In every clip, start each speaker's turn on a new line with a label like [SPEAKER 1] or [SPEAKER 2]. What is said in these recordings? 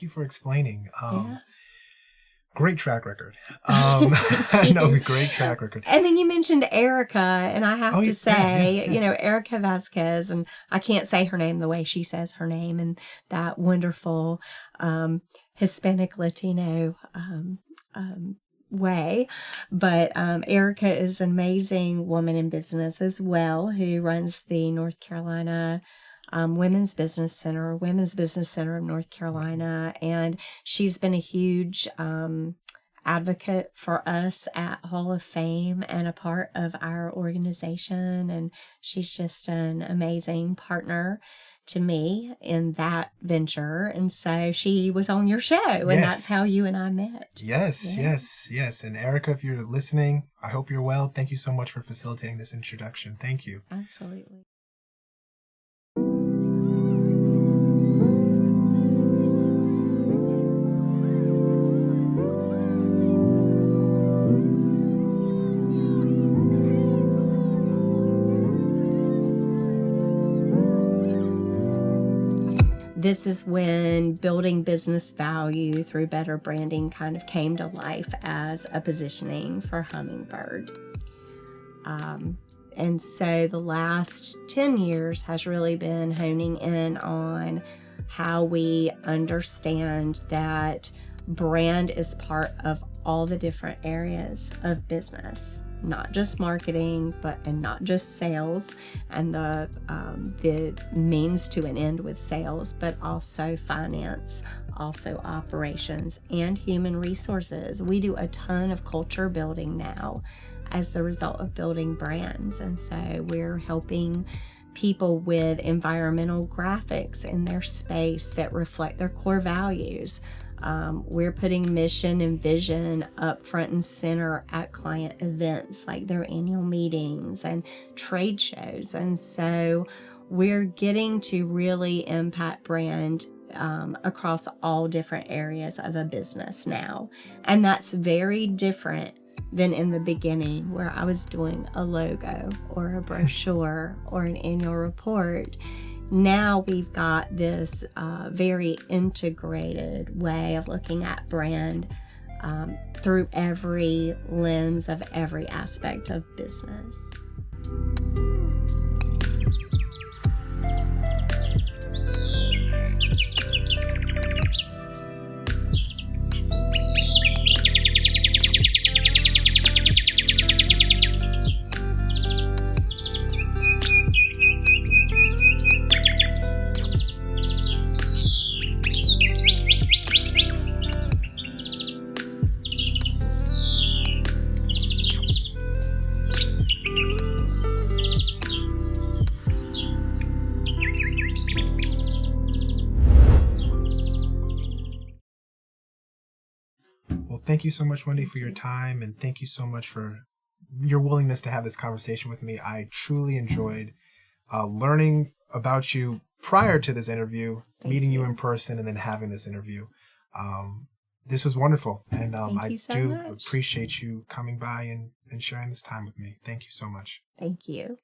[SPEAKER 1] Thank you for explaining.
[SPEAKER 2] Yeah.
[SPEAKER 1] Great track record.
[SPEAKER 2] Thank
[SPEAKER 1] No,
[SPEAKER 2] you.
[SPEAKER 1] great track record.
[SPEAKER 2] And then you mentioned Erica, and I have to say,
[SPEAKER 1] yes.
[SPEAKER 2] Erica Vasquez, and I can't say her name the way she says her name, and that wonderful Hispanic Latino way. But Erica is an amazing woman in business as well, who runs the North Carolina Women's Business Center of North Carolina. And she's been a huge advocate for us at Hall of Fame and a part of our organization. And she's just an amazing partner to me in that venture. And so she was on your show, and that's how you and I met.
[SPEAKER 1] Yes. And Erica, if you're listening, I hope you're well. Thank you so much for facilitating this introduction. Thank you.
[SPEAKER 2] Absolutely. This is when building business value through better branding kind of came to life as a positioning for Hummingbird. And so the last 10 years has really been honing in on how we understand that brand is part of all the different areas of business. Not just marketing, and not just sales and the means to an end with sales, but also finance, also operations, and human resources. We do a ton of culture building now as the result of building brands. And so we're helping people with environmental graphics in their space that reflect their core values. We're putting mission and vision up front and center at client events like their annual meetings and trade shows. And so we're getting to really impact brand across all different areas of a business now. And that's very different than in the beginning, where I was doing a logo or a brochure or an annual report. Now we've got this very integrated way of looking at brand through every lens of every aspect of business.
[SPEAKER 1] Thank you so much, Wendy, for your time, and thank you so much for your willingness to have this conversation with me. I truly enjoyed learning about you prior to this interview, meeting you in person, and then having this interview. This was wonderful, and I do appreciate you coming by and sharing this time with me. Thank you so much.
[SPEAKER 2] Thank you.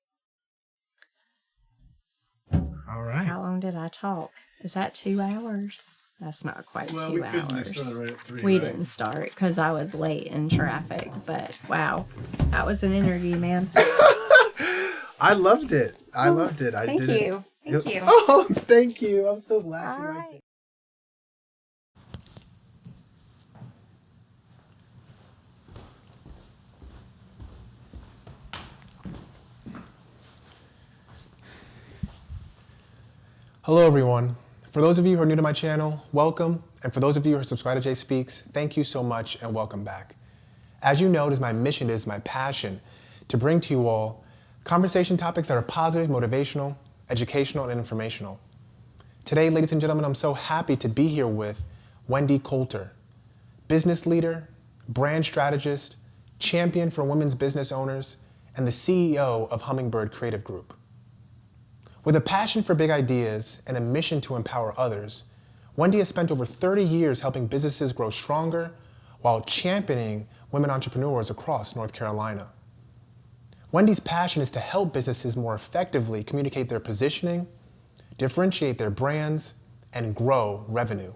[SPEAKER 1] All right.
[SPEAKER 2] How long did I talk? Is that 2 hours? That's not quite 2 hours.
[SPEAKER 3] We couldn't have started right at 3.
[SPEAKER 2] We didn't start because I was late in traffic, but wow, that was an interview, man.
[SPEAKER 1] I loved it.
[SPEAKER 2] Thank you.
[SPEAKER 1] Oh, thank you. I'm so glad
[SPEAKER 2] All
[SPEAKER 1] you
[SPEAKER 2] right.
[SPEAKER 1] liked it. Hello, everyone. For those of you who are new to my channel, welcome. And for those of you who are subscribed to JSpeaks, thank you so much and welcome back. As you know, it is my mission, it is my passion to bring to you all conversation topics that are positive, motivational, educational, and informational. Today, ladies and gentlemen, I'm so happy to be here with Wendy Coulter, business leader, brand strategist, champion for women's business owners, and the CEO of Hummingbird Creative Group. With a passion for big ideas and a mission to empower others, Wendy has spent over 30 years helping businesses grow stronger while championing women entrepreneurs across North Carolina. Wendy's passion is to help businesses more effectively communicate their positioning, differentiate their brands, and grow revenue.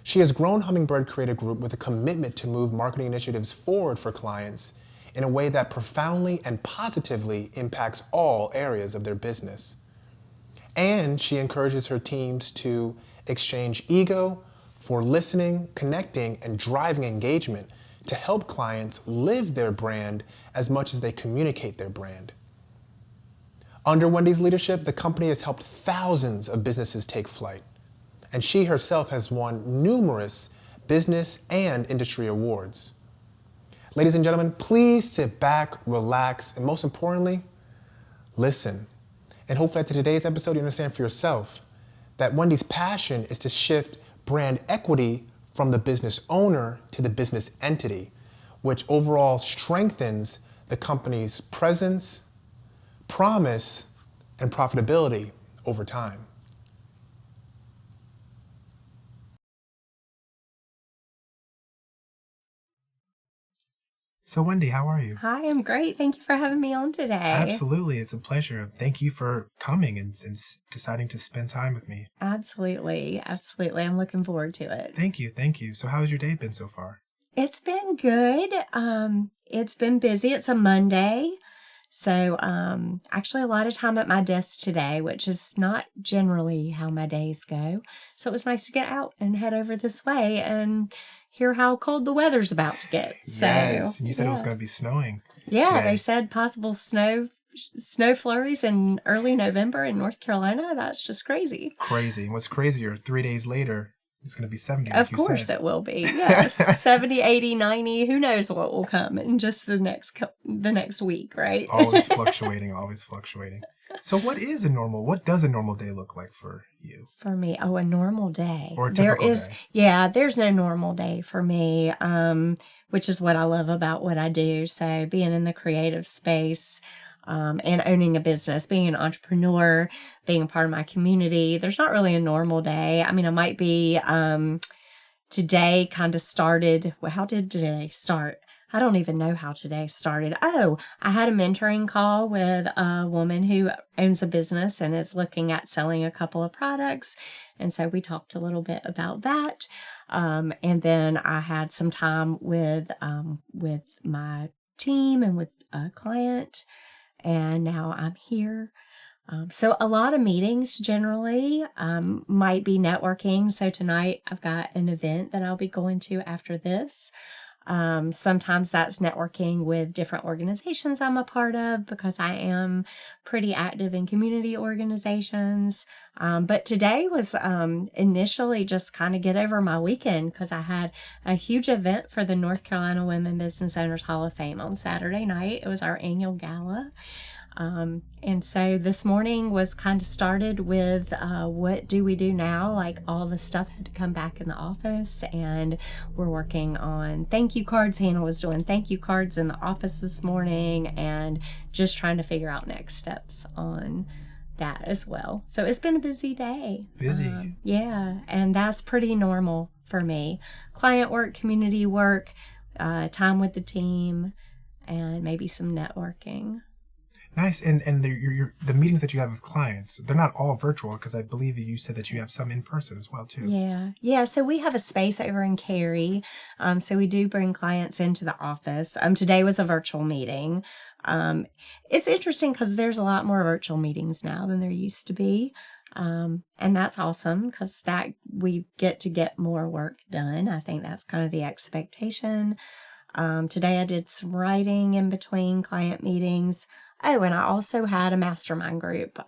[SPEAKER 1] She has grown Hummingbird Creative Group with a commitment to move marketing initiatives forward for clients in a way that profoundly and positively impacts all areas of their business. And she encourages her teams to exchange ego for listening, connecting, and driving engagement to help clients live their brand as much as they communicate their brand. Under Wendy's leadership, the company has helped thousands of businesses take flight, and she herself has won numerous business and industry awards. Ladies and gentlemen, please sit back, relax, and most importantly, listen. And hopefully after today's episode, you understand for yourself that Wendy's passion is to shift brand equity from the business owner to the business entity, which overall strengthens the company's presence, promise, and profitability over time. So Wendy, how are you?
[SPEAKER 2] Hi, I'm great. Thank you for having me on today.
[SPEAKER 1] Absolutely. It's a pleasure. Thank you for coming and deciding to spend time with me.
[SPEAKER 2] Absolutely. I'm looking forward to it.
[SPEAKER 1] Thank you. Thank you. So how's your day been so far?
[SPEAKER 2] It's been good. It's been busy. It's a Monday. So actually a lot of time at my desk today, which is not generally how my days go. So it was nice to get out and head over this way and hear how cold the weather's about to get.
[SPEAKER 1] Yes, you said it was going to be snowing.
[SPEAKER 2] Yeah,
[SPEAKER 1] today.
[SPEAKER 2] they said possible snow flurries in early November in North Carolina. That's just crazy.
[SPEAKER 1] Crazy. What's crazier, 3 days later, it's going to be 70.
[SPEAKER 2] Of course it will be. Yes. 70, 80, 90. Who knows what will come in just the next week, right?
[SPEAKER 1] Always fluctuating, always fluctuating. So what does a normal day look like for you?
[SPEAKER 2] For me, a normal day.
[SPEAKER 1] Or a typical day.
[SPEAKER 2] Yeah, there's no normal day for me, which is what I love about what I do. So being in the creative space, and owning a business, being an entrepreneur, being a part of my community, there's not really a normal day. I mean, I might be, today kind of started, well, how did today start? I don't even know how today started. Oh, I had a mentoring call with a woman who owns a business and is looking at selling a couple of products. And so we talked a little bit about that. And then I had some time with my team and with a client. And now I'm here. So a lot of meetings generally might be networking. So tonight I've got an event that I'll be going to after this. Sometimes that's networking with different organizations I'm a part of because I am pretty active in community organizations. But today was initially just kind of get over my weekend because I had a huge event for the North Carolina Women Business Owners Hall of Fame on Saturday night. It was our annual gala. And so this morning was kind of started with what do we do now? Like all the stuff had to come back in the office, and we're working on thank you cards. Hannah was doing thank you cards in the office this morning and just trying to figure out next steps on that as well. So it's been a busy day.
[SPEAKER 1] Busy.
[SPEAKER 2] Yeah, and that's pretty normal for me. Client work, community work, time with the team, and maybe some networking.
[SPEAKER 1] Nice. And the meetings that you have with clients, they're not all virtual because I believe you said that you have some in person as well, too.
[SPEAKER 2] Yeah. So we have a space over in Cary. So we do bring clients into the office. Today was a virtual meeting. It's interesting because there's a lot more virtual meetings now than there used to be. And that's awesome because that we get more work done. I think that's kind of the expectation. Today I did some writing in between client meetings. Oh, and I also had a mastermind group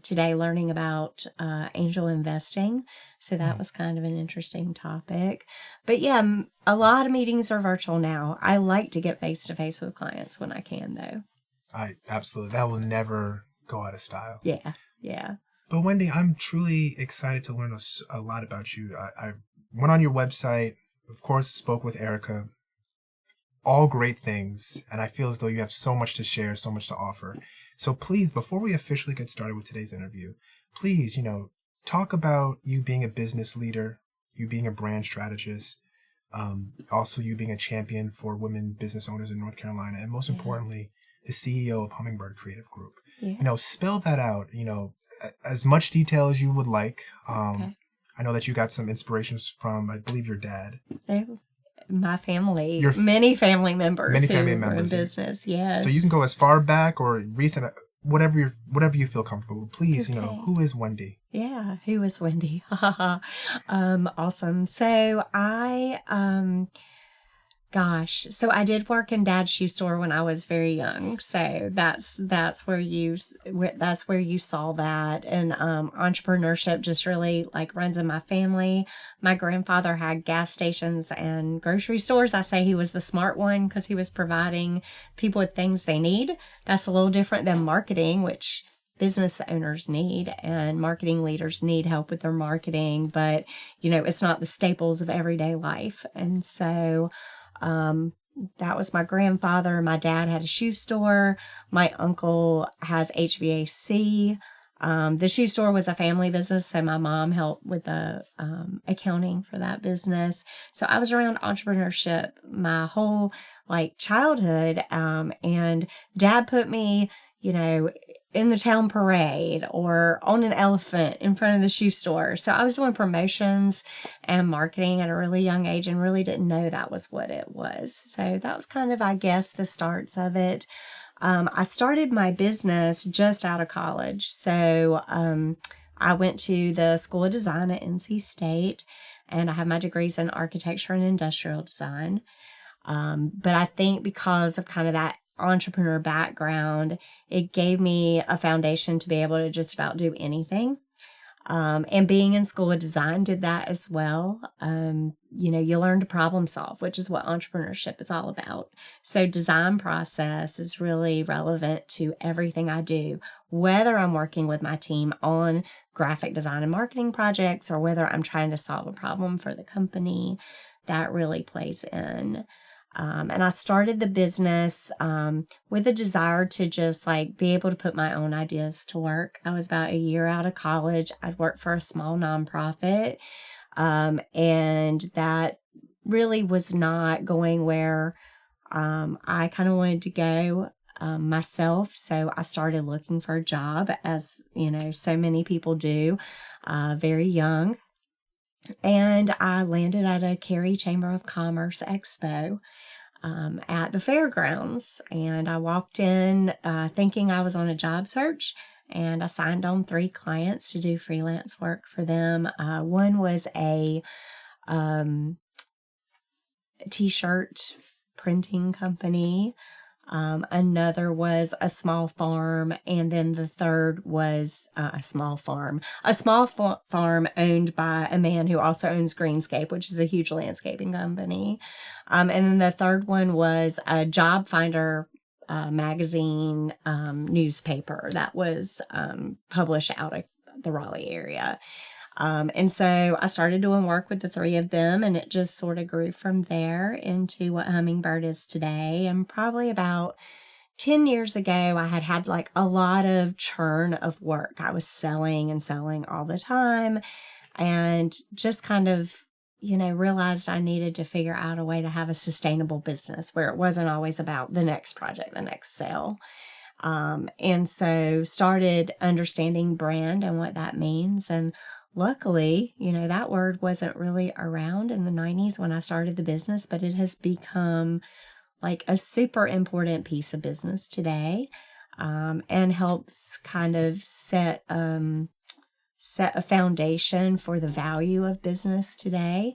[SPEAKER 2] today learning about angel investing. So that was kind of an interesting topic. But yeah, a lot of meetings are virtual now. I like to get face-to-face with clients when I can, though.
[SPEAKER 1] Absolutely. That will never go out of style.
[SPEAKER 2] Yeah.
[SPEAKER 1] But Wendy, I'm truly excited to learn a lot about you. I went on your website, of course, spoke with Erica. All great things, and I feel as though you have so much to share, so much to offer. So please, before we officially get started with today's interview, please, talk about you being a business leader, you being a brand strategist, also you being a champion for women business owners in North Carolina, and most importantly, the CEO of Hummingbird Creative Group.
[SPEAKER 2] Yeah.
[SPEAKER 1] Spell that out, as much detail as you would like.
[SPEAKER 2] Okay.
[SPEAKER 1] I know that you got some inspirations from, I believe, your dad.
[SPEAKER 2] My family, many family members who were in business. Yes.
[SPEAKER 1] So you can go as far back or recent, whatever you feel comfortable. Please, who is Wendy?
[SPEAKER 2] Yeah, who is Wendy? Awesome. So I did work in Dad's shoe store when I was very young. So that's where you saw that. And entrepreneurship just really like runs in my family. My grandfather had gas stations and grocery stores. I say he was the smart one because he was providing people with things they need. That's a little different than marketing, which business owners need, and marketing leaders need help with their marketing. But, it's not the staples of everyday life. And so that was my grandfather. My dad had a shoe store. My uncle has HVAC. The shoe store was a family business, so my mom helped with the accounting for that business. So I was around entrepreneurship my whole childhood, and Dad put me, in the town parade or on an elephant in front of the shoe store. So I was doing promotions and marketing at a really young age and really didn't know that was what it was. So that was kind of, I guess, the starts of it. I started my business just out of college. So I went to the School of Design at NC State, and I have my degrees in architecture and industrial design. But I think because of kind of that entrepreneur background, it gave me a foundation to be able to just about do anything. And being in School of Design did that as well. You learn to problem solve, which is what entrepreneurship is all about. So design process is really relevant to everything I do, whether I'm working with my team on graphic design and marketing projects or whether I'm trying to solve a problem for the company. That really plays in. And I started the business with a desire to just be able to put my own ideas to work. I was about a year out of college. I'd worked for a small nonprofit, and that really was not going where I kind of wanted to go myself. So I started looking for a job, as so many people do, very young. And I landed at a Cary Chamber of Commerce Expo at the fairgrounds. And I walked in thinking I was on a job search, and I signed on 3 clients to do freelance work for them. One was a t-shirt printing company. Another was a small farm, and then the third was a small farm owned by a man who also owns Greenscape, which is a huge landscaping company. And then the third one was a job finder magazine newspaper that was published out of the Raleigh area. And so I started doing work with the 3 of them, and it just sort of grew from there into what Hummingbird is today. And probably about 10 years ago, I had a lot of churn of work. I was selling all the time, and just kind of, realized I needed to figure out a way to have a sustainable business where it wasn't always about the next project, the next sale. And so started understanding brand and what that means. And luckily, that word wasn't really around in the 90s when I started the business, but it has become a super important piece of business today, and helps kind of set a foundation for the value of business today.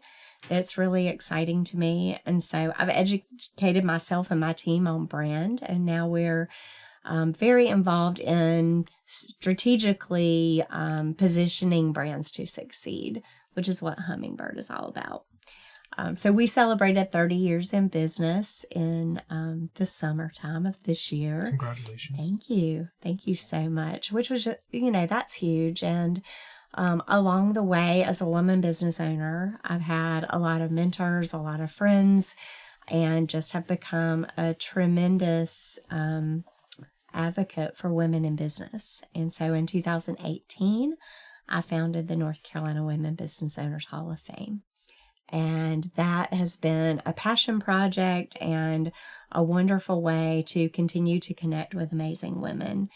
[SPEAKER 2] It's really exciting to me. And so I've educated myself and my team on brand, and now we're very involved in strategically positioning brands to succeed, which is what Hummingbird is all about. So we celebrated 30 years in business in the summertime of this year.
[SPEAKER 1] Congratulations.
[SPEAKER 2] Thank you. Thank you so much, which was, that's huge. And along the way, as a woman business owner, I've had a lot of mentors, a lot of friends, and just have become a tremendous advocate for women in business. And so in 2018, I founded the North Carolina Women Business Owners Hall of Fame. And that has been a passion project and a wonderful way to continue to connect with amazing women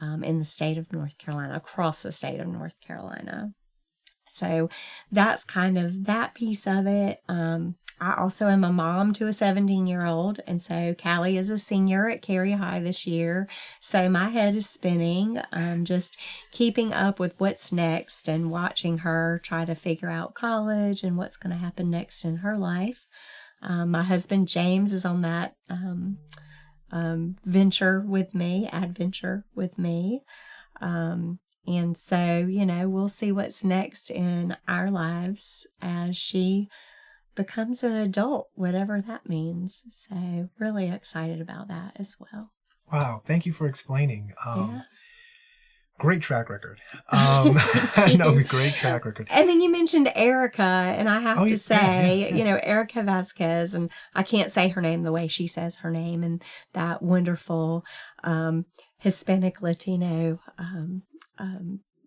[SPEAKER 2] in the state of North Carolina, across the state of North Carolina. So that's kind of that piece of it. I also am a mom to a 17-year-old. And so Callie is a senior at Cary High this year. So my head is spinning, just keeping up with what's next and watching her try to figure out college and what's going to happen next in her life. My husband, James, is on that adventure with me. And so, we'll see what's next in our lives as she becomes an adult, whatever that means. So really excited about that as well.
[SPEAKER 1] Wow. Thank you for explaining.
[SPEAKER 2] Yeah.
[SPEAKER 1] Great track record. No, great track record.
[SPEAKER 2] And then you mentioned Erica, and I have to say,
[SPEAKER 1] yes.
[SPEAKER 2] Erica Vasquez, and I can't say her name the way she says her name, and that wonderful Hispanic Latino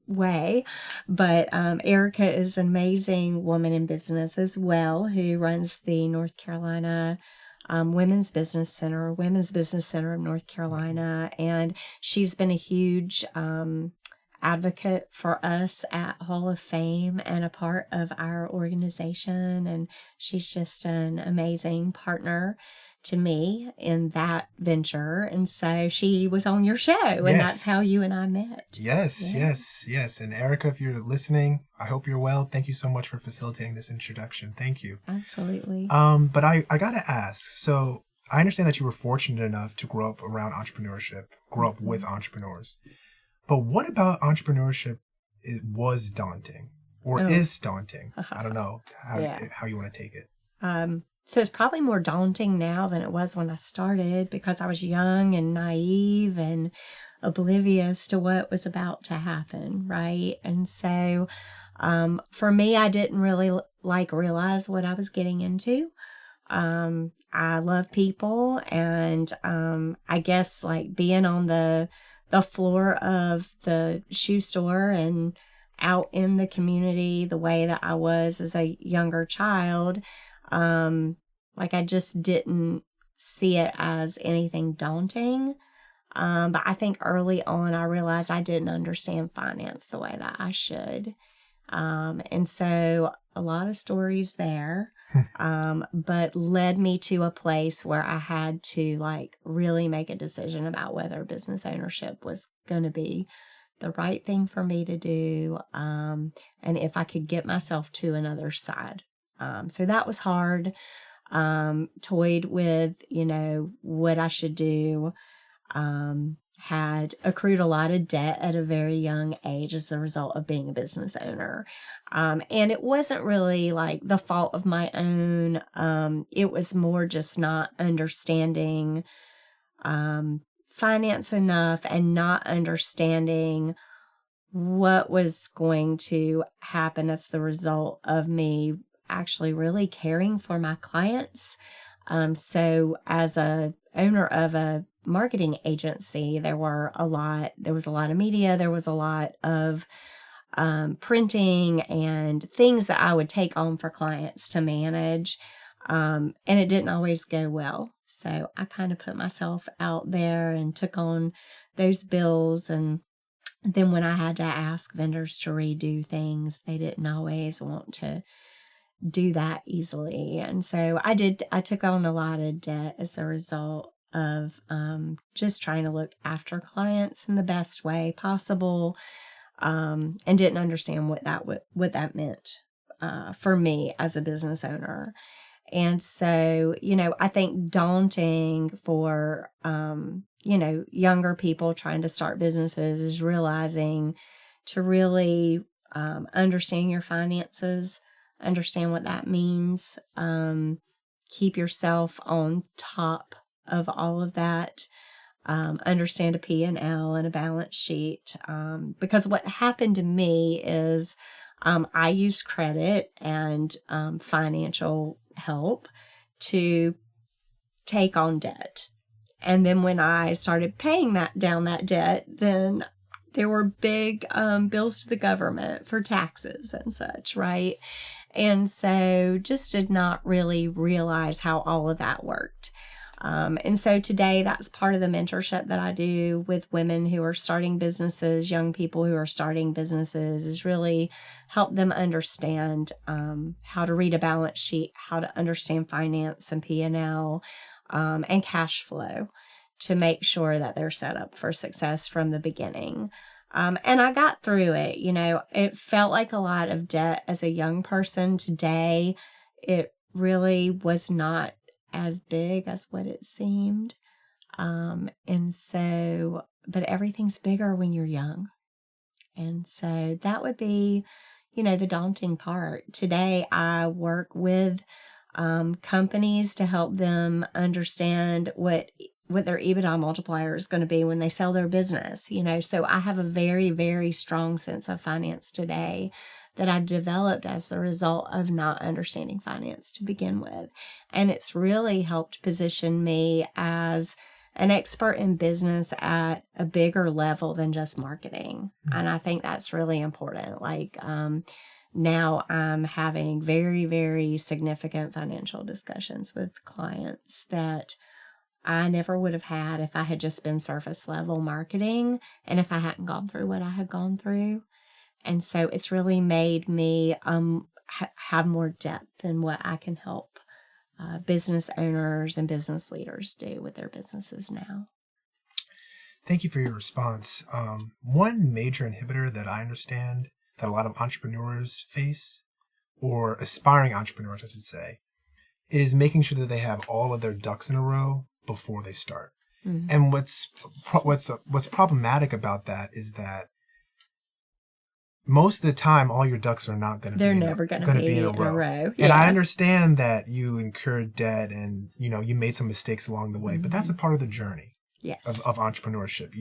[SPEAKER 2] way. But Erica is an amazing woman in business as well, who runs the North Carolina Women's Business Center of North Carolina. And she's been a huge advocate for us at Hall of Fame and a part of our organization. And she's just an amazing partner to me in that venture. And so she was on your show, and that's how you and I met.
[SPEAKER 1] Yes. And Erica, if you're listening, I hope you're well. Thank you so much for facilitating this introduction. Thank you.
[SPEAKER 2] Absolutely.
[SPEAKER 1] But I gotta ask, so I understand that you were fortunate enough to grow up around entrepreneurship, grow up with entrepreneurs. But what about entrepreneurship was daunting or is daunting? I don't know how you want to take it.
[SPEAKER 2] So it's probably more daunting now than it was when I started, because I was young and naive and oblivious to what was about to happen, right? And so for me, I didn't really realize what I was getting into. I love people, and I guess being on the floor of the shoe store and out in the community the way that I was as a younger child, I just didn't see it as anything daunting. But I think early on I realized I didn't understand finance the way that I should. And so a lot of stories there, but led me to a place where I had to really make a decision about whether business ownership was going to be the right thing for me to do. And if I could get myself to another side. So that was hard. Toyed with, what I should do. Had accrued a lot of debt at a very young age as a result of being a business owner. And it wasn't really the fault of my own. It was more just not understanding finance enough and not understanding what was going to happen as the result of me actually really caring for my clients. So as a owner of a marketing agency, there was a lot of media, there was a lot of printing and things that I would take on for clients to manage. And it didn't always go well. So I kind of put myself out there and took on those bills. And then when I had to ask vendors to redo things, they didn't always want to do that easily. And so I took on a lot of debt as a result of just trying to look after clients in the best way possible, and didn't understand what that meant for me as a business owner. And so, I think daunting for, younger people trying to start businesses is realizing to really understand your finances, understand what that means, keep yourself on top of all of that, understand a P&L and a balance sheet. Because what happened to me is I used credit and financial help to take on debt. And then when I started paying that debt, then there were big bills to the government for taxes and such, right? And so just did not really realize how all of that worked. And so today, that's part of the mentorship that I do with women who are starting businesses, young people who are starting businesses, is really help them understand how to read a balance sheet, how to understand finance and P&L, and cash flow to make sure that they're set up for success from the beginning. And I got through it. It felt like a lot of debt as a young person. Today, it really was not as big as what it seemed. But everything's bigger when you're young. And so that would be, the daunting part. Today, I work with companies to help them understand what their EBITDA multiplier is going to be when they sell their business. So I have a very, very strong sense of finance today that I developed as the result of not understanding finance to begin with. And it's really helped position me as an expert in business at a bigger level than just marketing. And I think that's really important. Now I'm having very, very significant financial discussions with clients that I never would have had if I had just been surface level marketing and if I hadn't gone through what I had gone through. And so it's really made me have more depth in what I can help business owners and business leaders do with their businesses now.
[SPEAKER 1] Thank you for your response. One major inhibitor that I understand that a lot of entrepreneurs face, or aspiring entrepreneurs, I should say, is making sure that they have all of their ducks in a row before they start. Mm-hmm. And what's problematic about that is that most of the time, all your ducks are not going to be in a row. Yeah. And I understand that you incurred debt and, you made some mistakes along the way, mm-hmm. but that's a part of the journey. Yes. Of entrepreneurship.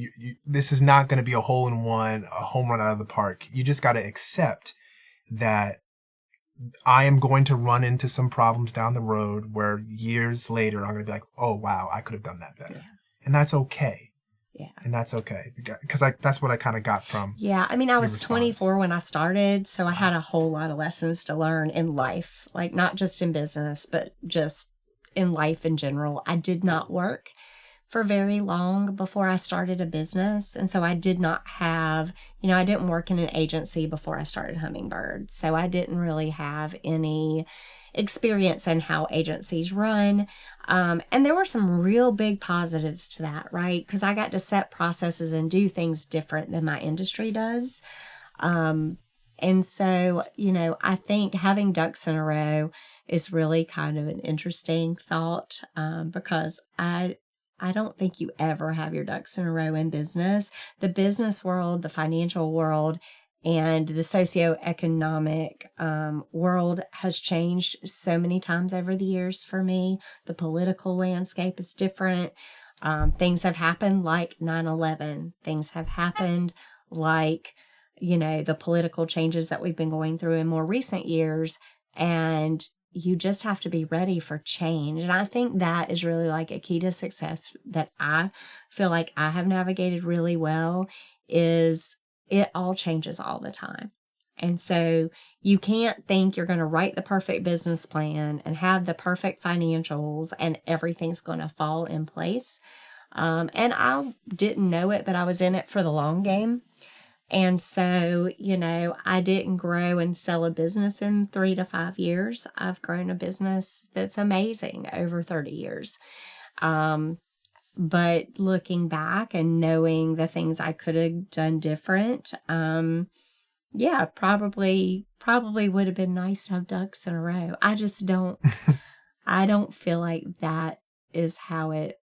[SPEAKER 1] This is not going to be a hole-in-one, a home run out of the park. You just got to accept that I am going to run into some problems down the road where years later I'm going to be like, oh, wow, I could have done that better. Yeah. And that's okay. Yeah. And that's okay. Because that's what I kind of got from.
[SPEAKER 2] Yeah. I mean, I was 24 when I started, so I had a whole lot of lessons to learn in life, like not just in business, but just in life in general. I did not work for very long before I started a business. And so I did not have, I didn't work in an agency before I started Hummingbird. So I didn't really have any experience in how agencies run. And there were some real big positives to that, right? Because I got to set processes and do things different than my industry does. And so, I think having ducks in a row is really kind of an interesting thought because I don't think you ever have your ducks in a row in business. The business world, the financial world, and the socioeconomic world has changed so many times over the years for me. The political landscape is different. Things have happened like 9/11. Things have happened like, the political changes that we've been going through in more recent years. And you just have to be ready for change. And I think that is really like a key to success that I feel like I have navigated really well is it all changes all the time. And so you can't think you're going to write the perfect business plan and have the perfect financials and everything's going to fall in place. And I didn't know it, but I was in it for the long game. And so, I didn't grow and sell a business in 3 to 5 years. I've grown a business that's amazing over 30 years. But looking back and knowing the things I could have done different, probably would have been nice to have ducks in a row. I just don't, I don't feel like that is how it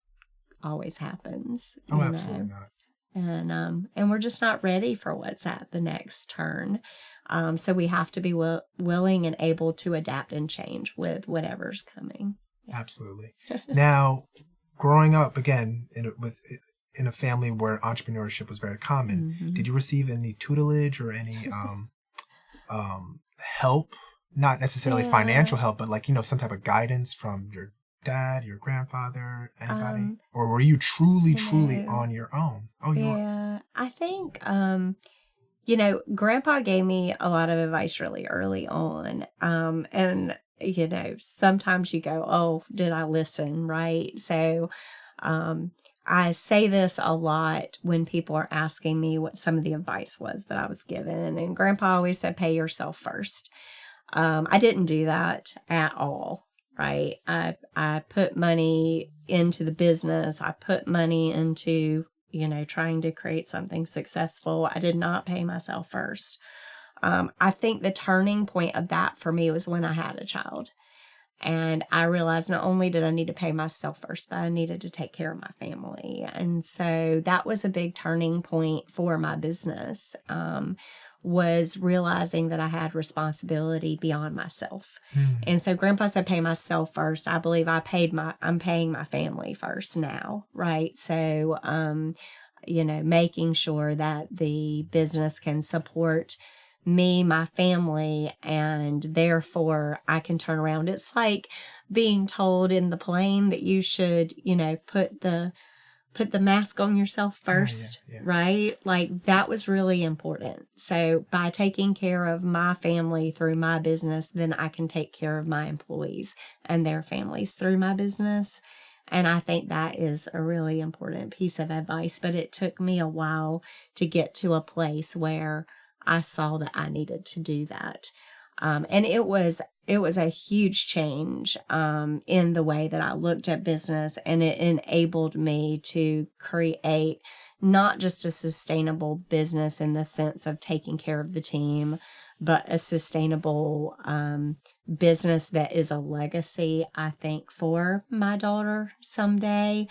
[SPEAKER 2] always happens.
[SPEAKER 1] Oh, absolutely not.
[SPEAKER 2] And we're just not ready for what's at the next turn. So we have to be willing and able to adapt and change with whatever's coming.
[SPEAKER 1] Yeah. Absolutely. Now, growing up again in a family where entrepreneurship was very common, mm-hmm. did you receive any tutelage or any help? Not necessarily financial help, but some type of guidance from your dad, your grandfather, anybody? Or were you truly on your own? Oh, you were.
[SPEAKER 2] I think, Grandpa gave me a lot of advice really early on. And sometimes you go, oh, did I listen? Right. So, I say this a lot when people are asking me what some of the advice was that I was given. And Grandpa always said, pay yourself first. I didn't do that at all. Right. I put money into the business. I put money into, trying to create something successful. I did not pay myself first. I think the turning point of that for me was when I had a child. And I realized not only did I need to pay myself first, but I needed to take care of my family. And so that was a big turning point for my business, was realizing that I had responsibility beyond myself. And so Grandpa said, pay myself first. I believe I'm paying my family first now, right? So, making sure that the business can support me, my family, and therefore I can turn around. It's like being told in the plane that you should, put the mask on yourself first, right? Like that was really important. So by taking care of my family through my business, then I can take care of my employees and their families through my business. And I think that is a really important piece of advice, but it took me a while to get to a place where I saw that I needed to do that. And it was a huge change in the way that I looked at business, and it enabled me to create not just a sustainable business in the sense of taking care of the team, but a sustainable business that is a legacy, I think, for my daughter someday.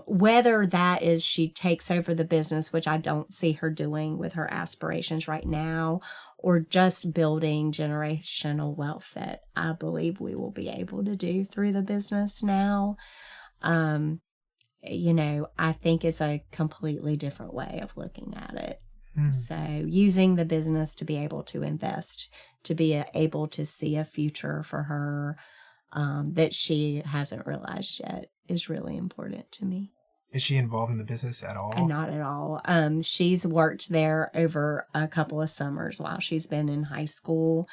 [SPEAKER 2] Whether that is she takes over the business, which I don't see her doing with her aspirations right now, or just building generational wealth that I believe we will be able to do through the business now. I think is a completely different way of looking at it. So using the business to be able to invest, to be able to see a future for her that she hasn't realized yet is really important to me.
[SPEAKER 1] Is she involved in the business at all?
[SPEAKER 2] Not at all. She's worked there over a couple of summers while she's been in high school,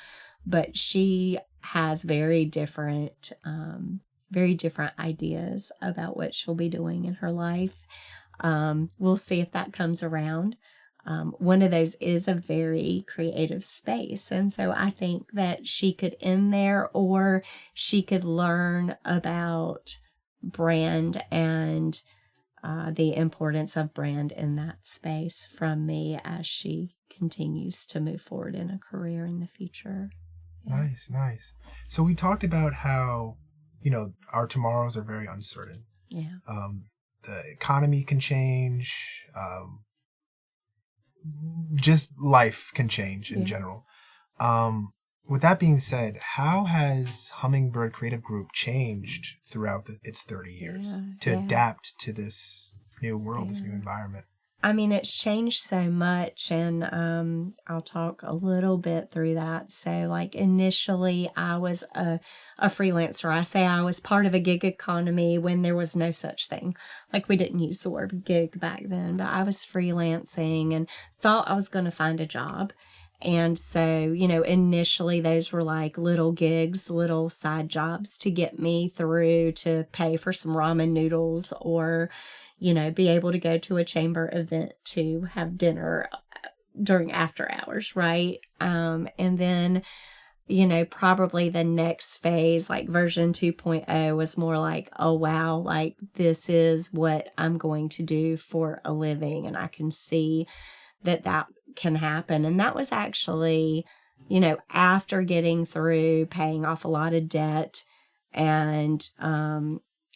[SPEAKER 2] but she has very different ideas about what she'll be doing in her life. We'll see if that comes around. One of those is a very creative space. And so I think that she could end there, or she could learn about brand and the importance of brand in that space from me as she continues to move forward in a career in the future.
[SPEAKER 1] Yeah. Nice. So we talked about how, our tomorrows are very uncertain.
[SPEAKER 2] Yeah.
[SPEAKER 1] The economy can change. Just life can change in general. With that being said, how has Hummingbird Creative Group changed throughout its 30 years to adapt to this new world, this new environment?
[SPEAKER 2] I mean, it's changed so much, and I'll talk a little bit through that. So, like, initially, I was a freelancer. I say I was part of a gig economy when there was no such thing. Like, we didn't use the word gig back then, but I was freelancing and thought I was going to find a job. And so, initially those were like little gigs, little side jobs to get me through to pay for some ramen noodles, or, be able to go to a chamber event to have dinner during after hours, right? And then, probably the next phase, like version 2.0, was more like, oh, wow, like this is what I'm going to do for a living. And I can see that can happen. And that was actually, after getting through paying off a lot of debt and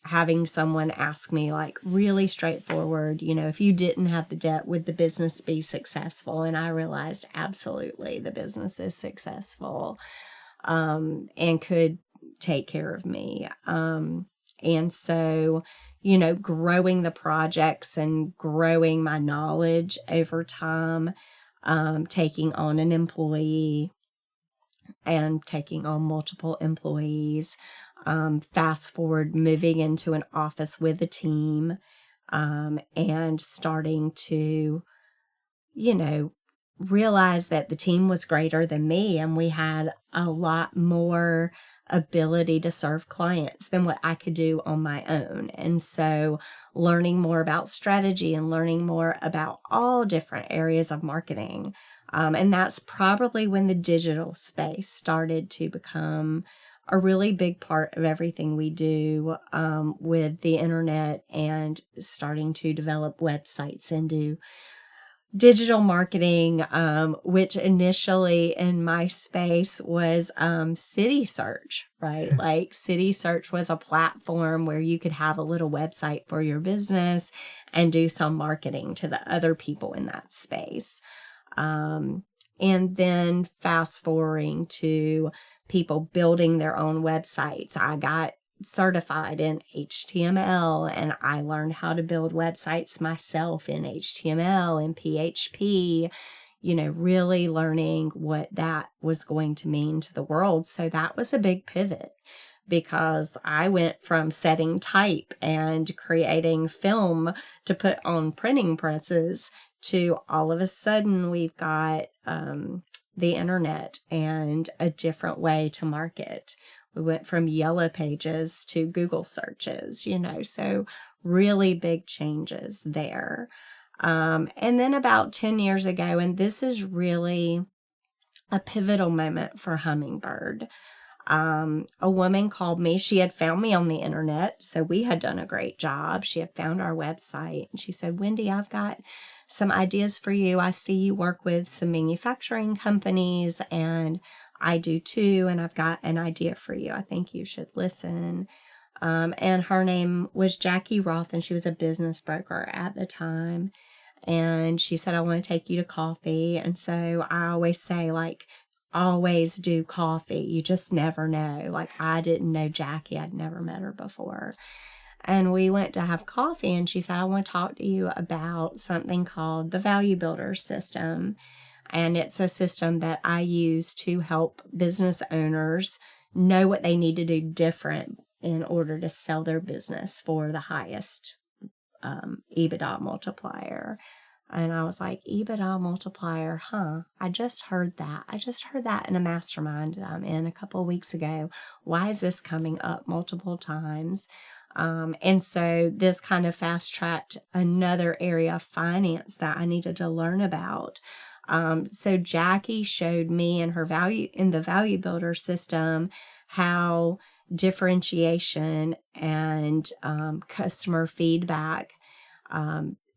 [SPEAKER 2] having someone ask me, like, really straightforward, if you didn't have the debt, would the business be successful? And I realized absolutely the business is successful and could take care of me. And so, growing the projects and growing my knowledge over time, taking on an employee and taking on multiple employees, fast forward, moving into an office with a team, and starting to, realize that the team was greater than me, and we had a lot more ability to serve clients than what I could do on my own. And so learning more about strategy and learning more about all different areas of marketing. And that's probably when the digital space started to become a really big part of everything we do, with the internet and starting to develop websites and do digital marketing, which initially in my space was City Search, right? Like City Search was a platform where you could have a little website for your business and do some marketing to the other people in that space. And then fast forwarding to people building their own websites. I got certified in HTML and I learned how to build websites myself in HTML and PHP, really learning what that was going to mean to the world. So that was a big pivot because I went from setting type and creating film to put on printing presses to all of a sudden we've got the internet and a different way to market. We went from yellow pages to Google searches, so really big changes there. And then about 10 years ago, and this is really a pivotal moment for Hummingbird. A woman called me. She had found me on the internet, so we had done a great job. She had found our website, and she said, Wendy, I've got some ideas for you. I see you work with some manufacturing companies, and I do too, and I've got an idea for you. I think you should listen. And her name was Jackie Roth, and she was a business broker at the time. And she said, I want to take you to coffee. And so I always say, always do coffee. You just never know. I didn't know Jackie. I'd never met her before. And we went to have coffee, and she said, I want to talk to you about something called the Value Builder System. And it's a system that I use to help business owners know what they need to do different in order to sell their business for the highest EBITDA multiplier. And I was like, EBITDA multiplier, I just heard that. I just heard that in a mastermind that I'm in a couple of weeks ago. Why is this coming up multiple times? And so this kind of fast-tracked another area of finance that I needed to learn about. So Jackie showed me in the Value Builder system how differentiation and customer feedback,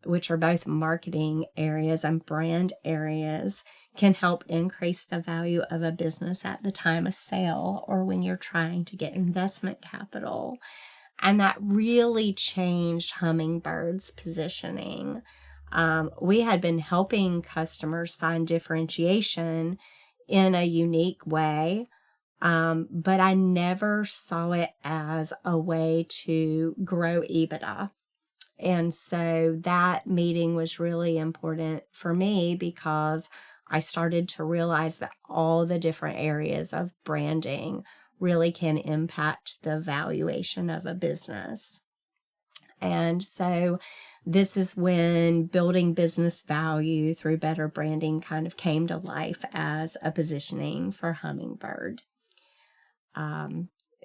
[SPEAKER 2] which are both marketing areas and brand areas, can help increase the value of a business at the time of sale or when you're trying to get investment capital. And that really changed Hummingbird's positioning. We had been helping customers find differentiation in a unique way, but I never saw it as a way to grow EBITDA. And so that meeting was really important for me because I started to realize that all the different areas of branding really can impact the valuation of a business. And so this is when building business value through better branding kind of came to life as a positioning for Hummingbird.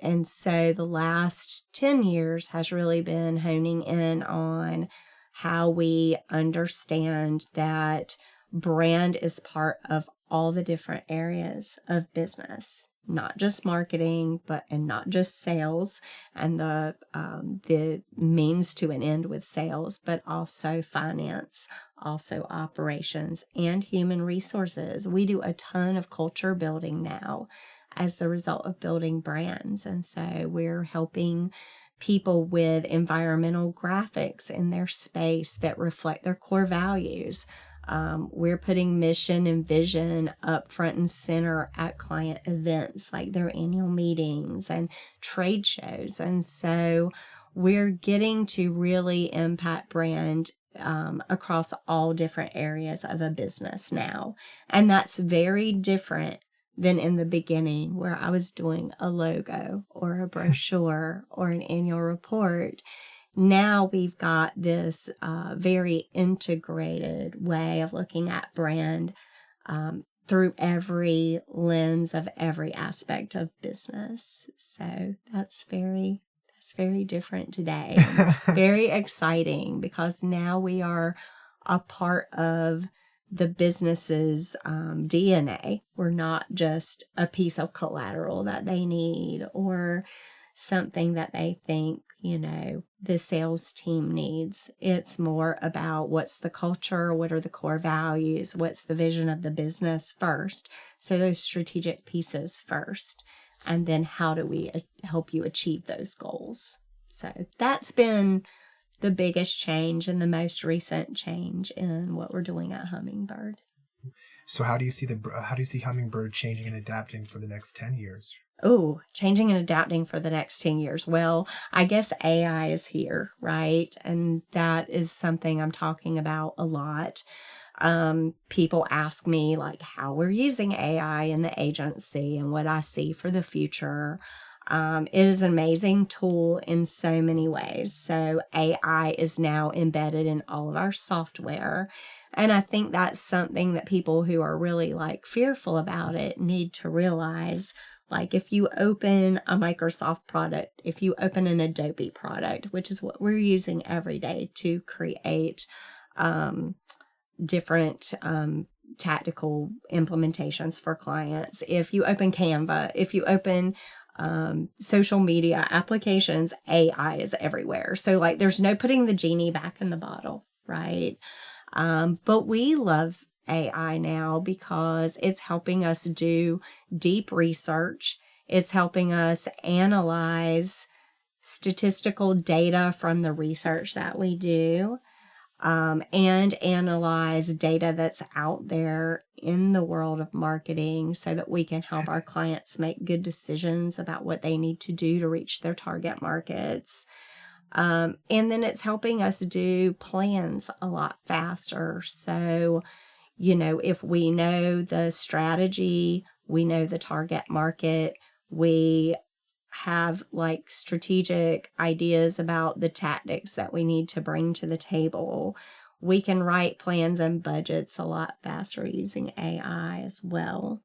[SPEAKER 2] And so the last 10 years has really been honing in on how we understand that brand is part of all the different areas of business, not just marketing, and not just sales and the means to an end with sales, but also finance, also operations, and human resources. We do a ton of culture building now as the result of building brands. And so we're helping people with environmental graphics in their space that reflect their core values. We're putting mission and vision up front and center at client events like their annual meetings and trade shows. And so we're getting to really impact brand across all different areas of a business now. And that's very different than in the beginning where I was doing a logo or a brochure or an annual report. Now we've got this very integrated way of looking at brand through every lens of every aspect of business. So that's very different today. Very exciting, because now we are a part of the business's DNA. We're not just a piece of collateral that they need or something that they think, the sales team needs. It's more about what's the culture, what are the core values, what's the vision of the business first. So those strategic pieces first. And then how do we help you achieve those goals? So that's been the biggest change and the most recent change in what we're doing at Hummingbird.
[SPEAKER 1] So how do you see Hummingbird changing and adapting for the next 10 years?
[SPEAKER 2] Oh, changing and adapting for the next 10 years. Well, I guess AI is here, right? And that is something I'm talking about a lot. People ask me like how we're using AI in the agency and what I see for the future. It is an amazing tool in so many ways. So AI is now embedded in all of our software. And I think that's something that people who are really like fearful about it need to realize. Like if you open a Microsoft product, if you open an Adobe product, which is what we're using every day to create different tactical implementations for clients. If you open Canva, if you open social media applications, AI is everywhere. So like there's no putting the genie back in the bottle, right? But we love AI now because it's helping us do deep research. It's helping us analyze statistical data from the research that we do, and analyze data that's out there in the world of marketing so that we can help our clients make good decisions about what they need to do to reach their target markets. And then it's helping us do plans a lot faster. So, if we know the strategy, we know the target market, we have like strategic ideas about the tactics that we need to bring to the table, we can write plans and budgets a lot faster using AI as well.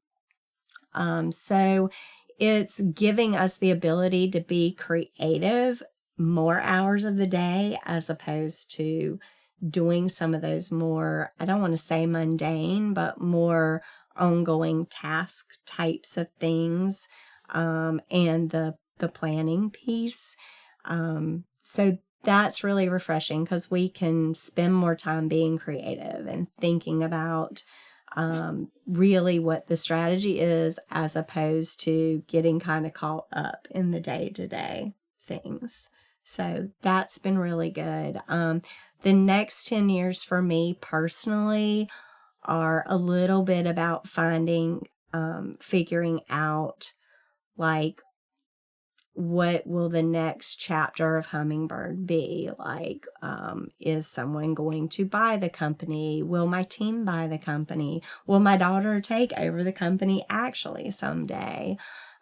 [SPEAKER 2] So it's giving us the ability to be creative more hours of the day as opposed to doing some of those more, I don't want to say mundane, but more ongoing task types of things, and the planning piece. So that's really refreshing because we can spend more time being creative and thinking about really what the strategy is as opposed to getting kind of caught up in the day-to-day things. So that's been really good. The next 10 years for me personally are a little bit about figuring out like, what will the next chapter of Hummingbird be? Like, is someone going to buy the company? Will my team buy the company? Will my daughter take over the company actually someday?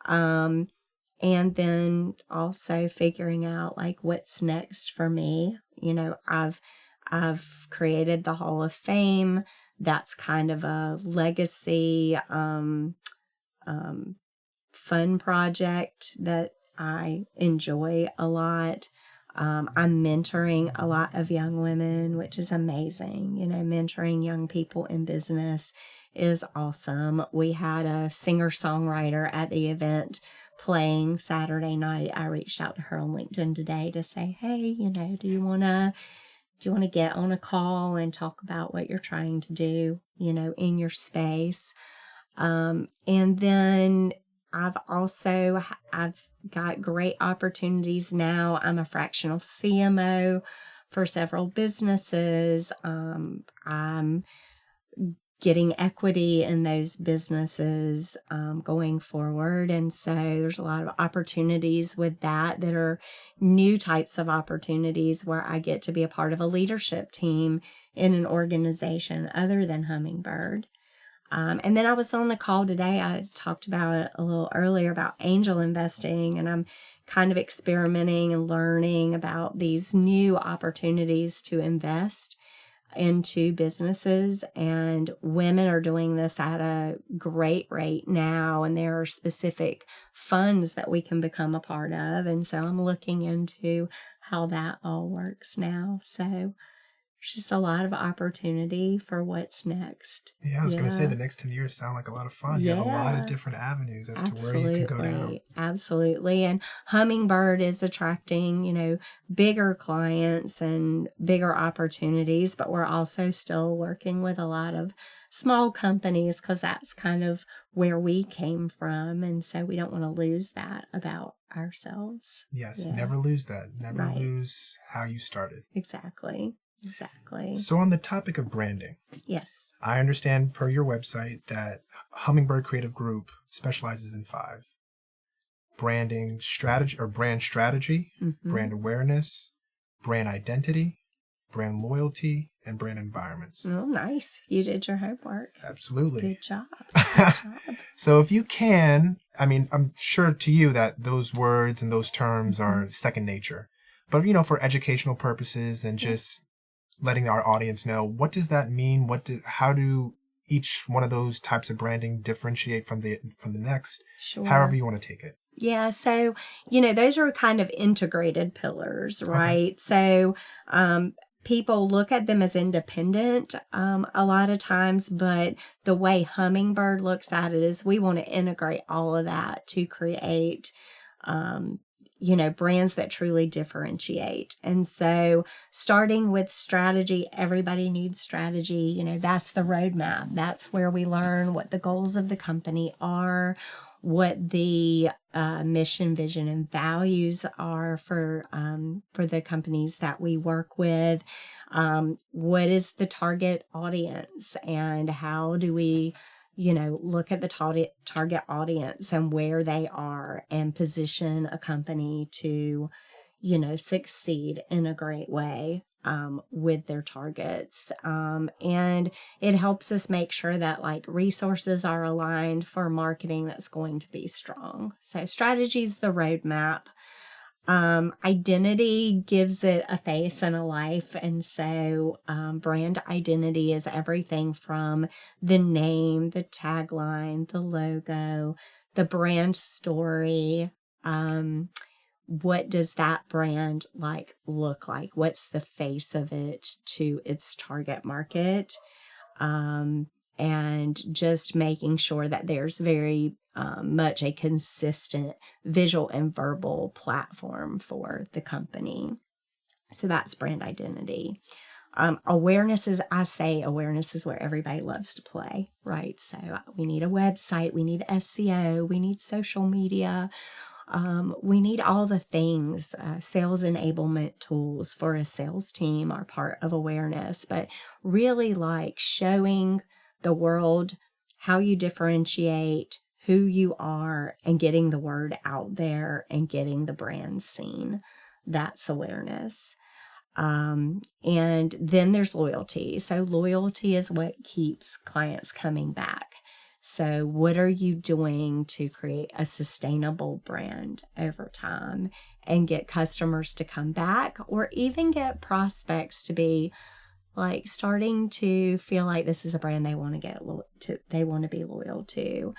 [SPEAKER 2] And then also figuring out like what's next for me. I've created the Hall of Fame. That's kind of a legacy, fun project that I enjoy a lot. I'm mentoring a lot of young women, which is amazing. Mentoring young people in business is awesome. We had a singer-songwriter at the event playing Saturday night. I reached out to her on LinkedIn today to say, hey, do you want to get on a call and talk about what you're trying to do, in your space? And then I've got great opportunities now. I'm a fractional CMO for several businesses. I'm getting equity in those businesses going forward. And so there's a lot of opportunities with that are new types of opportunities where I get to be a part of a leadership team in an organization other than Hummingbird. And then I was on the call today. I talked about it a little earlier about angel investing, and I'm kind of experimenting and learning about these new opportunities to invest into businesses, and women are doing this at a great rate now, and there are specific funds that we can become a part of, and so I'm looking into how that all works now. So there's just a lot of opportunity for what's next.
[SPEAKER 1] Yeah, I was going to say the next 10 years sound like a lot of fun. You have a lot of different avenues as to where you can go down.
[SPEAKER 2] Absolutely. And Hummingbird is attracting, bigger clients and bigger opportunities, but we're also still working with a lot of small companies because that's kind of where we came from. And so we don't want to lose that about ourselves.
[SPEAKER 1] Yes, never lose that. Never lose how you started.
[SPEAKER 2] Exactly.
[SPEAKER 1] So on the topic of branding,
[SPEAKER 2] yes,
[SPEAKER 1] I understand per your website that Hummingbird Creative Group specializes in 5: branding strategy or brand strategy, brand awareness, brand identity, brand loyalty, and brand environments.
[SPEAKER 2] Oh, nice. You did your homework.
[SPEAKER 1] Absolutely.
[SPEAKER 2] Good job. Good job.
[SPEAKER 1] So if you can, I mean, I'm sure to you that those words and those terms are second nature, but for educational purposes and just letting our audience know, what does that mean? How do each one of those types of branding differentiate from the next?
[SPEAKER 2] Sure.
[SPEAKER 1] However you want to take it.
[SPEAKER 2] Yeah. So, those are kind of integrated pillars, right? Okay. So, people look at them as independent a lot of times, but the way Hummingbird looks at it is we want to integrate all of that to create brands that truly differentiate. And so starting with strategy, everybody needs strategy. That's the roadmap. That's where we learn what the goals of the company are, what the mission, vision, and values are for the companies that we work with. What is the target audience, and how do we look at the target audience and where they are and position a company to, succeed in a great way with their targets. And it helps us make sure that resources are aligned for marketing that's going to be strong. So strategy is the roadmap. Identity gives it a face and a life. And so brand identity is everything from the name, the tagline, the logo, the brand story. What does that brand look like? What's the face of it to its target market? And just making sure that there's very much a consistent visual and verbal platform for the company. So that's brand identity. Awareness is where everybody loves to play, right? So we need a website, we need SEO, we need social media. We need all the things. Sales enablement tools for a sales team are part of awareness, but really showing the world how you differentiate, who you are, and getting the word out there and getting the brand seen. That's awareness. And then there's loyalty. So loyalty is what keeps clients coming back. So what are you doing to create a sustainable brand over time and get customers to come back, or even get prospects to be starting to feel like this is a brand they want to be loyal to.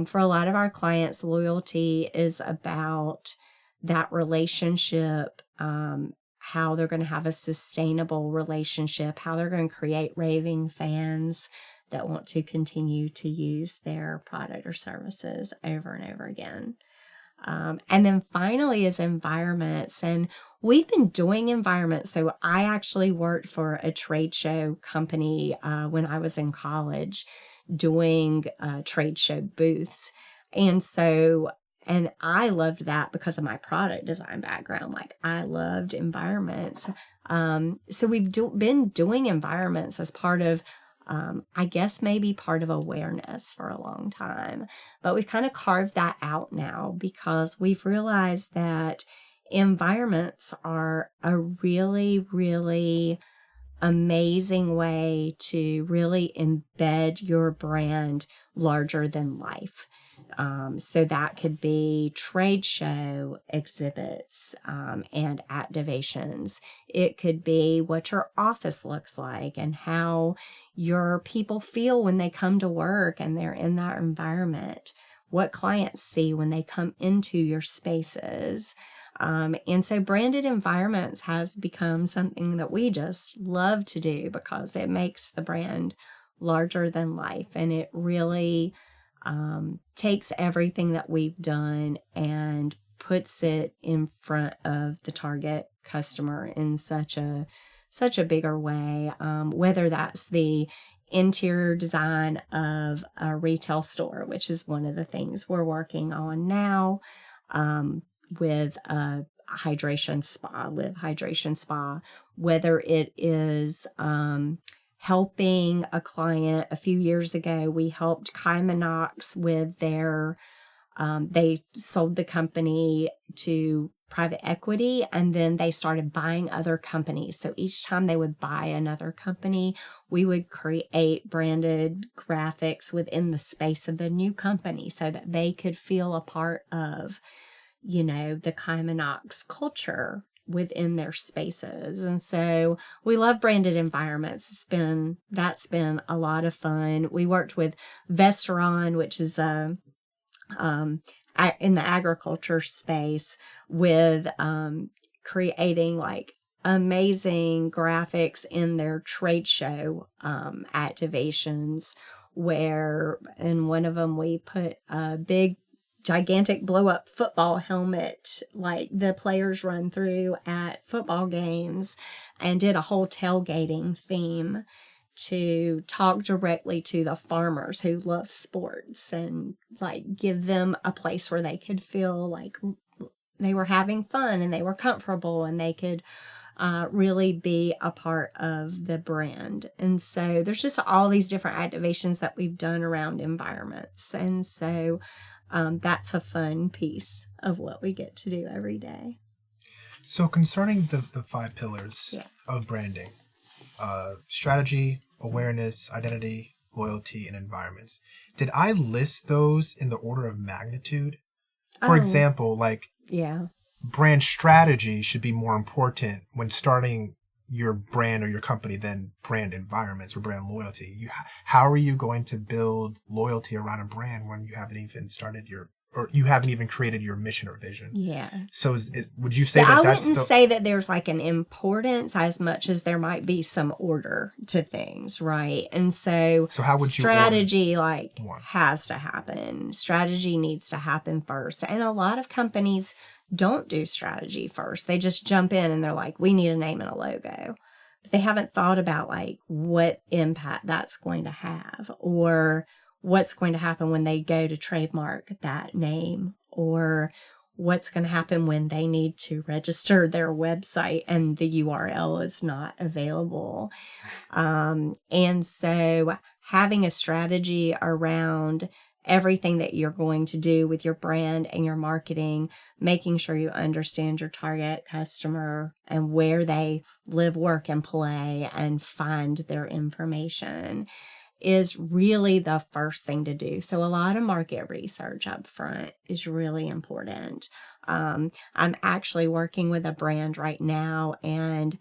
[SPEAKER 2] For a lot of our clients, loyalty is about that relationship, how they're going to have a sustainable relationship, how they're going to create raving fans that want to continue to use their product or services over and over again. And then finally is environments. And we've been doing environments. So I actually worked for a trade show company when I was in college doing trade show booths. And I loved that because of my product design background. I loved environments. So we've been doing environments as part of I guess maybe part of awareness for a long time, but we've kind of carved that out now because we've realized that environments are a really, really amazing way to really embed your brand larger than life. So that could be trade show exhibits and activations. It could be what your office looks like and how your people feel when they come to work and they're in that environment. What clients see when they come into your spaces. And so branded environments has become something that we just love to do because it makes the brand larger than life, and it really takes everything that we've done and puts it in front of the target customer in such a bigger way, whether that's the interior design of a retail store, which is one of the things we're working on now, with a hydration spa, Live Hydration Spa, whether it is helping a client. A few years ago, we helped Knox with their, they sold the company to private equity, and then they started buying other companies. So each time they would buy another company, we would create branded graphics within the space of the new company so that they could feel a part of, the Knox culture within their spaces. And so we love branded environments. That's been a lot of fun. We worked with Vestaron, which is in the agriculture space, with creating like amazing graphics in their trade show activations, where in one of them we put a big gigantic blow up football helmet like the players run through at football games, and did a whole tailgating theme to talk directly to the farmers who love sports and like give them a place where they could feel like they were having fun and they were comfortable and they could really be a part of the brand. And so there's just all these different activations that we've done around environments. And so that's a fun piece of what we get to do every day.
[SPEAKER 1] So concerning the 5 pillars of branding, strategy, awareness, identity, loyalty, and environments, did I list those in the order of magnitude? For example, brand strategy should be more important when starting your brand or your company than brand environments or brand loyalty. How are you going to build loyalty around a brand when you haven't even you haven't even created your mission or vision?
[SPEAKER 2] Yeah.
[SPEAKER 1] So would you say that that's
[SPEAKER 2] I wouldn't say that there's like an importance as much as there might be some order to things, right? And so
[SPEAKER 1] how would
[SPEAKER 2] strategy has to happen. Strategy needs to happen first. And a lot of companies don't do strategy first. They just jump in and they're like, we need a name and a logo. But they haven't thought about like what impact that's going to have, or what's going to happen when they go to trademark that name, or what's going to happen when they need to register their website and the URL is not available. And so having a strategy around everything that you're going to do with your brand and your marketing, making sure you understand your target customer and where they live, work, and play and find their information is really the first thing to do. So a lot of market research up front is really important. I'm actually working with a brand right now, and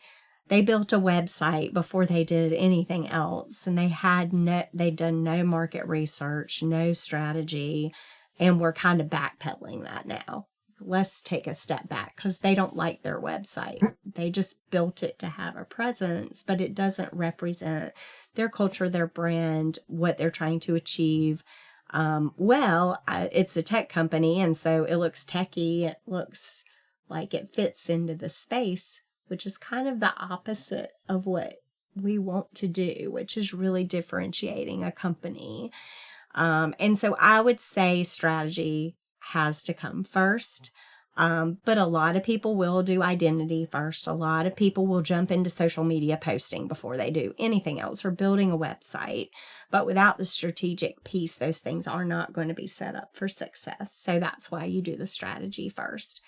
[SPEAKER 2] they built a website before they did anything else, and they'd done no market research, no strategy, and we're kind of backpedaling that now. Let's take a step back because they don't like their website. They just built it to have a presence, but it doesn't represent their culture, their brand, what they're trying to achieve. It's a tech company, and so it looks techy. It looks like it fits into the space, which is kind of the opposite of what we want to do, which is really differentiating a company. And so I would say strategy has to come first. But a lot of people will do identity first. A lot of people will jump into social media posting before they do anything else, or building a website. But without the strategic piece, those things are not going to be set up for success. So that's why you do the strategy first.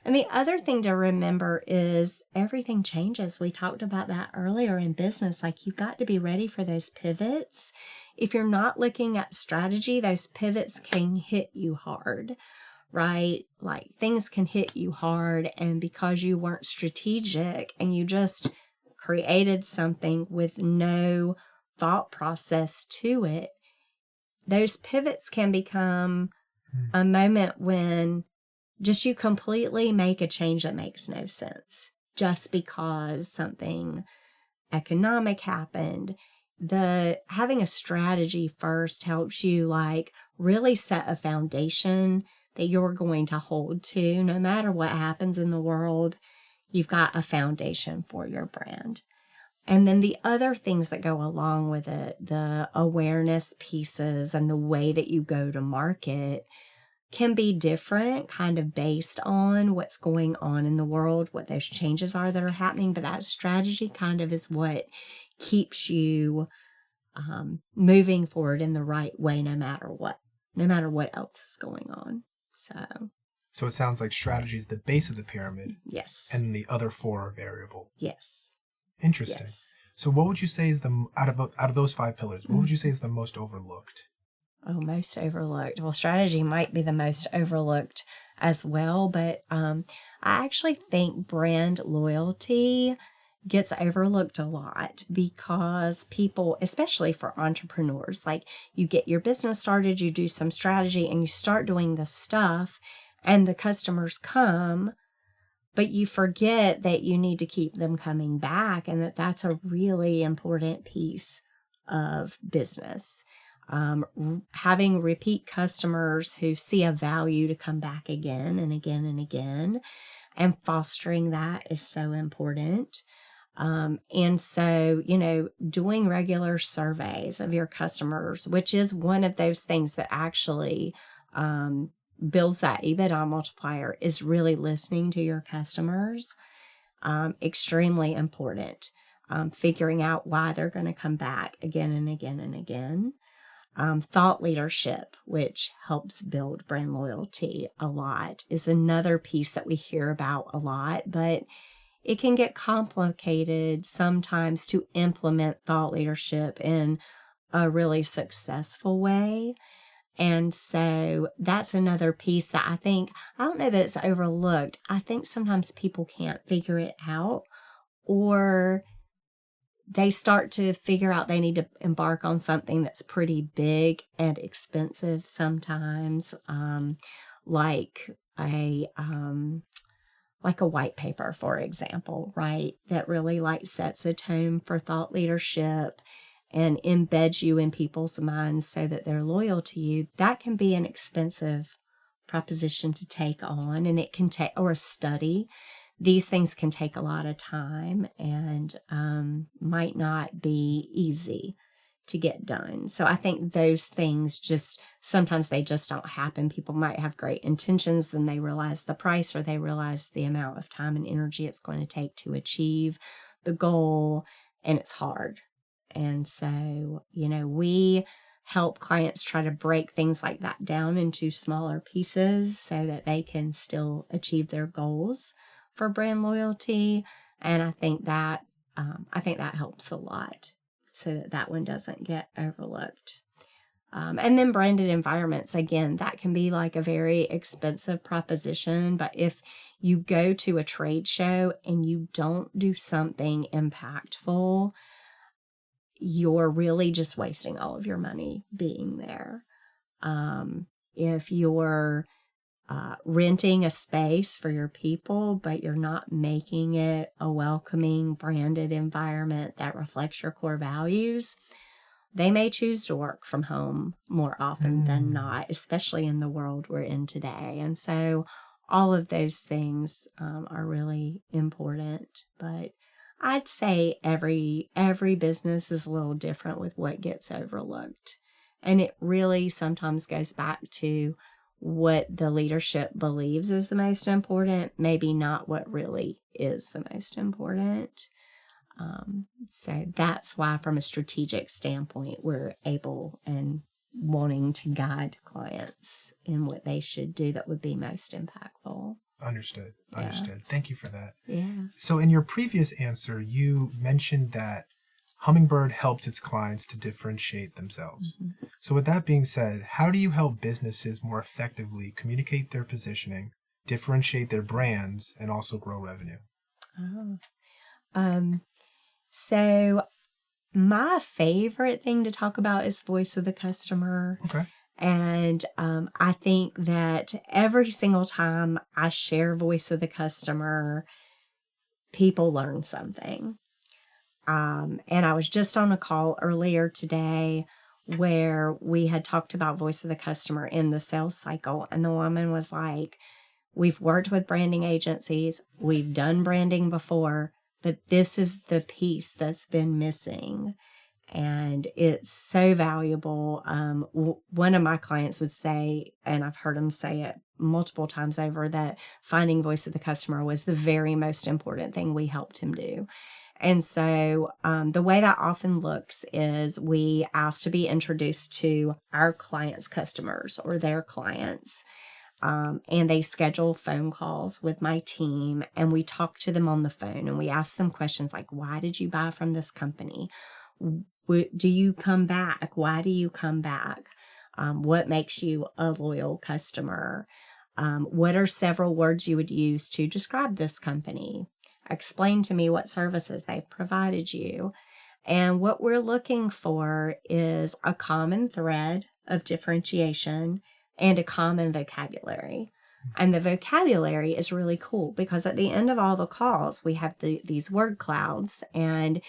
[SPEAKER 2] And the other thing to remember is everything changes. We talked about that earlier in business. Like, you've got to be ready for those pivots. If you're not looking at strategy, those pivots can hit you hard, right? Like, things can hit you hard. And because you weren't strategic and you just created something with no thought process to it, those pivots can become a moment when just you completely make a change that makes no sense just because something economic happened. Having a strategy first helps you like really set a foundation that you're going to hold to no matter what happens in the world. You've got a foundation for your brand. And then the other things that go along with it, the awareness pieces and the way that you go to market, can be different, kind of based on what's going on in the world, what those changes are that are happening. But that strategy kind of is what keeps you moving forward in the right way, no matter what else is going on.
[SPEAKER 1] So it sounds like strategy is the base of the pyramid.
[SPEAKER 2] Yes.
[SPEAKER 1] And the other four are variable.
[SPEAKER 2] Yes.
[SPEAKER 1] Interesting.
[SPEAKER 2] Yes.
[SPEAKER 1] So what would you say is out of those 5 pillars, what would you say is the most overlooked?
[SPEAKER 2] Oh, most overlooked. Well, strategy might be the most overlooked as well, but I actually think brand loyalty gets overlooked a lot because people, especially for entrepreneurs, like, you get your business started, you do some strategy, and you start doing the stuff, and the customers come, but you forget that you need to keep them coming back, and that's a really important piece of business. Having repeat customers who see a value to come back again and again and again, and fostering that is so important. And so, doing regular surveys of your customers, which is one of those things that actually builds that EBITDA multiplier, is really listening to your customers. Extremely important. Figuring out why they're going to come back again and again and again. Thought leadership, which helps build brand loyalty a lot, is another piece that we hear about a lot, but it can get complicated sometimes to implement thought leadership in a really successful way. And so that's another piece that I don't know that it's overlooked. I think sometimes people can't figure it out, or they start to figure out they need to embark on something that's pretty big and expensive sometimes, like a white paper, for example, right? That really sets a tone for thought leadership and embeds you in people's minds so that they're loyal to you. That can be an expensive proposition to take on, and it can take, or a study. These things can take a lot of time and might not be easy to get done. So I think those things sometimes they just don't happen. People might have great intentions, then they realize the price, or they realize the amount of time and energy it's going to take to achieve the goal, and it's hard. And so, we help clients try to break things like that down into smaller pieces so that they can still achieve their goals for brand loyalty. And I think that helps a lot so that one doesn't get overlooked. And then branded environments, again, that can be like a very expensive proposition, but if you go to a trade show and you don't do something impactful, you're really just wasting all of your money being there. If you're renting a space for your people, but you're not making it a welcoming, branded environment that reflects your core values, they may choose to work from home more often than not, especially in the world we're in today. And so all of those things are really important. But I'd say every business is a little different with what gets overlooked. And it really sometimes goes back to what the leadership believes is the most important, maybe not what really is the most important. So that's why, from a strategic standpoint, we're able and wanting to guide clients in what they should do that would be most impactful.
[SPEAKER 1] Understood.
[SPEAKER 2] Yeah.
[SPEAKER 1] Understood. Thank you for that.
[SPEAKER 2] Yeah.
[SPEAKER 1] So in your previous answer, you mentioned that Hummingbird helps its clients to differentiate themselves.
[SPEAKER 2] Mm-hmm.
[SPEAKER 1] So with that being said, how do you help businesses more effectively communicate their positioning, differentiate their brands, and also grow revenue?
[SPEAKER 2] So my favorite thing to talk about is voice of the customer.
[SPEAKER 1] Okay.
[SPEAKER 2] And I think that every single time I share voice of the customer, people learn something. And I was just on a call earlier today where we had talked about voice of the customer in the sales cycle. And the woman was like, we've worked with branding agencies, we've done branding before, but this is the piece that's been missing. And it's so valuable. One of my clients would say, and I've heard him say it multiple times over, that finding voice of the customer was the very most important thing we helped him do. And so the way that often looks is we ask to be introduced to our clients' customers or their clients. And they schedule phone calls with my team, and we talk to them on the phone, and we ask them questions like, why did you buy from this company? Do you come back? Why do you come back? What makes you a loyal customer? What are several words you would use to describe this company? Explain to me what services they've provided you. And what we're looking for is a common thread of differentiation and a common vocabulary. And the vocabulary is really cool because at the end of all the calls, we have these word clouds, and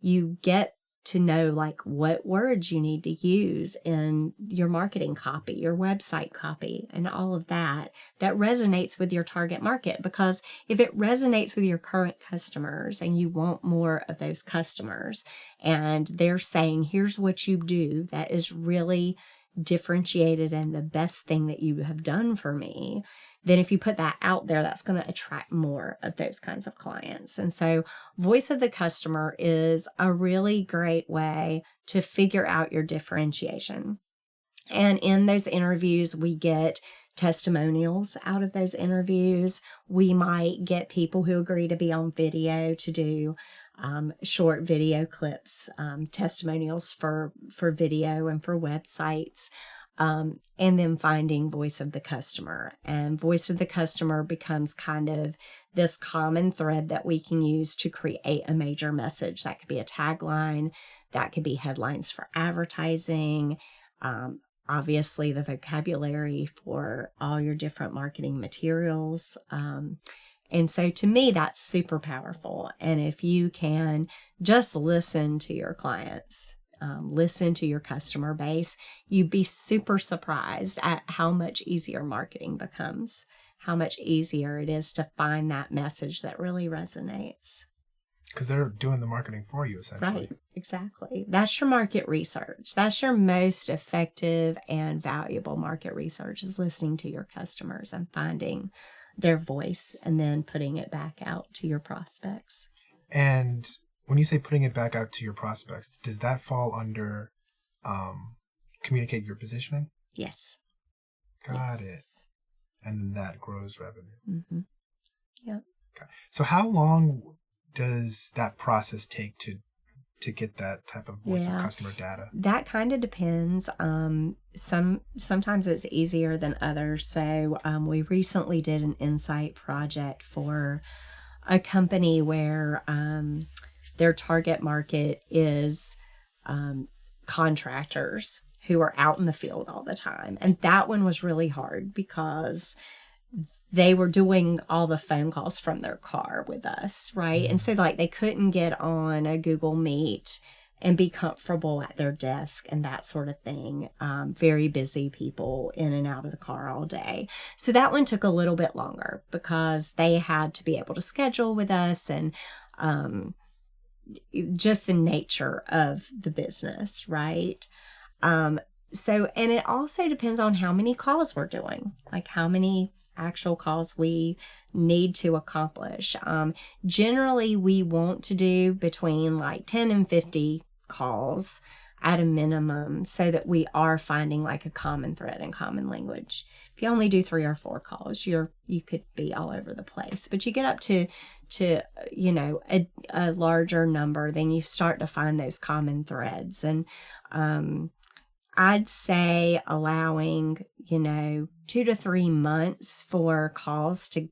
[SPEAKER 2] you get to know like what words you need to use in your marketing copy, your website copy, and all of that resonates with your target market. Because if it resonates with your current customers and you want more of those customers, and they're saying, here's what you do that is really differentiated and the best thing that you have done for me, then if you put that out there, that's going to attract more of those kinds of clients. And so voice of the customer is a really great way to figure out your differentiation. And in those interviews, we get testimonials out of those interviews. We might get people who agree to be on video to do short video clips, testimonials for video and for websites. And then finding voice of the customer. And voice of the customer becomes kind of this common thread that we can use to create a major message. That could be a tagline, that could be headlines for advertising, obviously the vocabulary for all your different marketing materials. And so to me, that's super powerful. And if you can just listen to your clients, listen to your customer base, you'd be super surprised at how much easier marketing becomes, how much easier it is to find that message that really resonates.
[SPEAKER 1] Because they're doing the marketing for you, essentially.
[SPEAKER 2] Right, exactly. That's your market research. That's your most effective and valuable market research, is listening to your customers and finding their voice and then putting it back out to your prospects.
[SPEAKER 1] And when you say putting it back out to your prospects, does that fall under communicate your positioning?
[SPEAKER 2] Yes.
[SPEAKER 1] Got it. And then that grows revenue.
[SPEAKER 2] Mm-hmm. Yep.
[SPEAKER 1] Okay. So how long does that process take to get that type of voice of customer data?
[SPEAKER 2] That kind of depends. Sometimes it's easier than others. So we recently did an insight project for a company where their target market is contractors who are out in the field all the time. And that one was really hard because they were doing all the phone calls from their car with us, right? Mm-hmm. And so like they couldn't get on a Google Meet and be comfortable at their desk and that sort of thing. Very busy people in and out of the car all day. So that one took a little bit longer because they had to be able to schedule with us and just the nature of the business, right? So, and it also depends on how many calls we're doing, like how many actual calls we need to accomplish. Generally, we want to do between like 10 and 50 calls at a minimum, so that we are finding like a common thread and common language. If you only do 3 or 4 calls, you could be all over the place. But you get up to a larger number, then you start to find those common threads. And I'd say allowing 2 to 3 months for calls to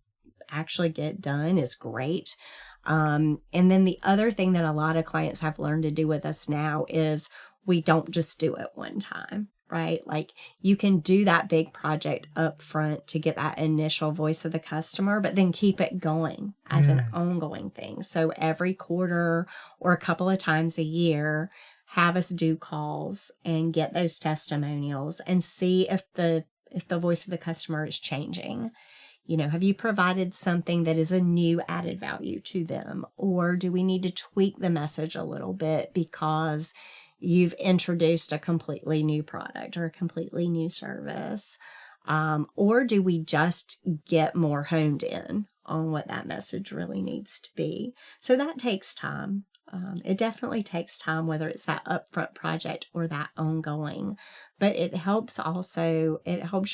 [SPEAKER 2] actually get done is great. And then the other thing that a lot of clients have learned to do with us now is we don't just do it one time, right? Like you can do that big project up front to get that initial voice of the customer, but then keep it going as an ongoing thing. So every quarter or a couple of times a year, have us do calls and get those testimonials and see if the voice of the customer is changing. Have you provided something that is a new added value to them? Or do we need to tweak the message a little bit because you've introduced a completely new product or a completely new service? Or do we just get more honed in on what that message really needs to be? So that takes time. It definitely takes time, whether it's that upfront project or that ongoing, but it helps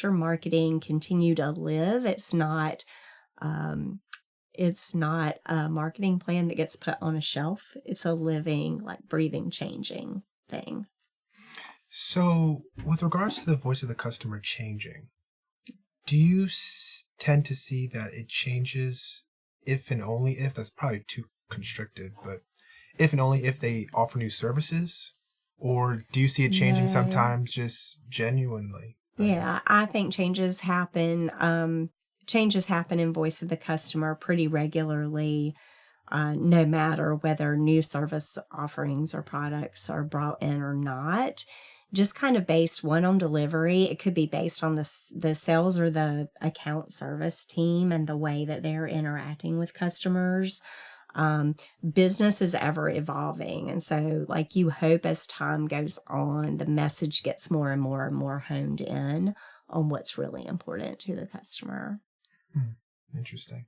[SPEAKER 2] your marketing continue to live. It's not a marketing plan that gets put on a shelf. It's a living, like breathing, changing thing.
[SPEAKER 1] So with regards to the voice of the customer changing, do you tend to see that it changes if and only if, that's probably too constricted, but if and only if they offer new services? Or do you see it changing sometimes just genuinely?
[SPEAKER 2] I think changes happen. Changes happen in voice of the customer pretty regularly, no matter whether new service offerings or products are brought in or not. Just kind of based on delivery. It could be based on the sales or the account service team and the way that they're interacting with customers. Business is ever evolving. And so like you hope as time goes on, the message gets more and more and more honed in on what's really important to the customer.
[SPEAKER 1] Interesting.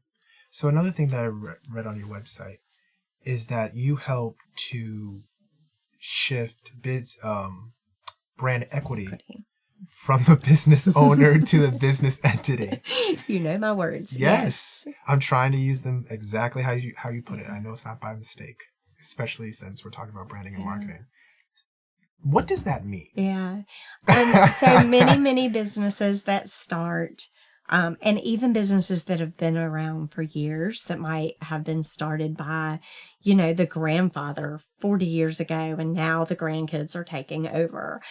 [SPEAKER 1] So another thing that I read on your website is that you help to shift brand equity from the business owner to the business entity.
[SPEAKER 2] You know my words.
[SPEAKER 1] Yes. I'm trying to use them exactly how you put it. I know it's not by mistake, especially since we're talking about branding and marketing. What does that mean?
[SPEAKER 2] Yeah. So many businesses that start, and even businesses that have been around for years that might have been started by, the grandfather 40 years ago, and now the grandkids are taking over.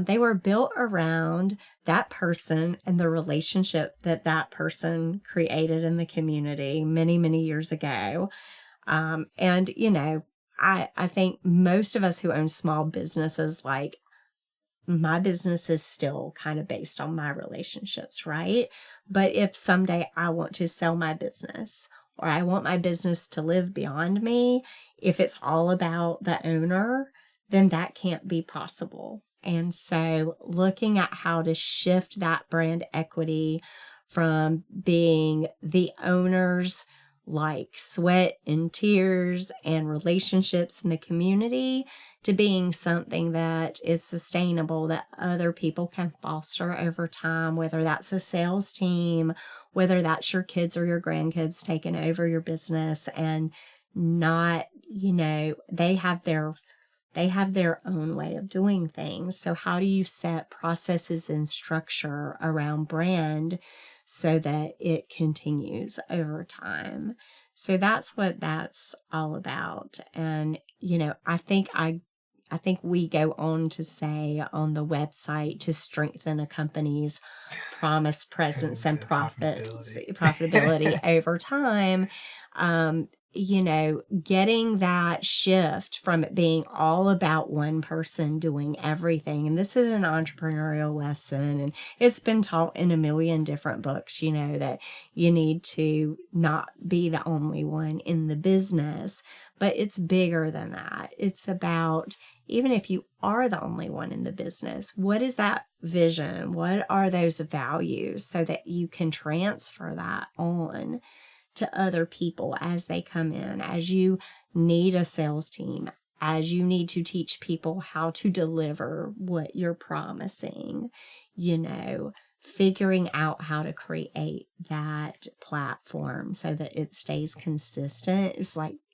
[SPEAKER 2] They were built around that person and the relationship that person created in the community many, many years ago. And, I think most of us who own small businesses, like, my business is still kind of based on my relationships, right? But if someday I want to sell my business or I want my business to live beyond me, if it's all about the owner, then that can't be possible. And so looking at how to shift that brand equity from being the owner's like sweat and tears and relationships in the community to being something that is sustainable, that other people can foster over time, whether that's a sales team, whether that's your kids or your grandkids taking over your business and not, they have their own way of doing things. So how do you set processes and structure around brand so that it continues over time? So that's what that's all about. And, I think we go on to say on the website to strengthen a company's promise, presence, and profitability over time. Getting that shift from it being all about one person doing everything. And this is an entrepreneurial lesson, and it's been taught in a million different books, that you need to not be the only one in the business, but it's bigger than that. It's about, even if you are the only one in the business, what is that vision? What are those values so that you can transfer that on to other people as they come in, as you need a sales team, as you need to teach people how to deliver what you're promising, figuring out how to create that platform so that it stays consistent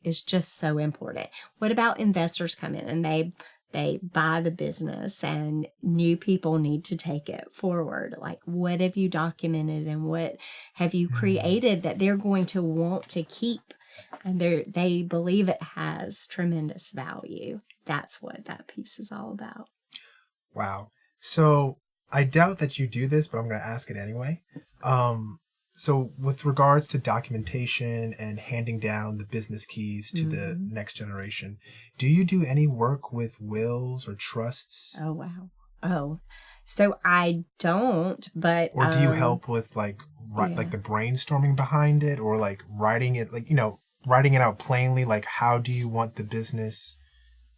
[SPEAKER 2] is just so important. What about investors come in and they buy the business and new people need to take it forward? Like, what have you documented and what have you created that they're going to want to keep? And they believe it has tremendous value. That's what that piece is all about.
[SPEAKER 1] Wow. So I doubt that you do this, but I'm going to ask it anyway. So with regards to documentation and handing down the business keys to the next generation, do you do any work with wills or trusts?
[SPEAKER 2] Oh, wow. Oh, so I don't, but...
[SPEAKER 1] Or do you help with like the brainstorming behind it, or like writing it, writing it out plainly? Like, how do you want the business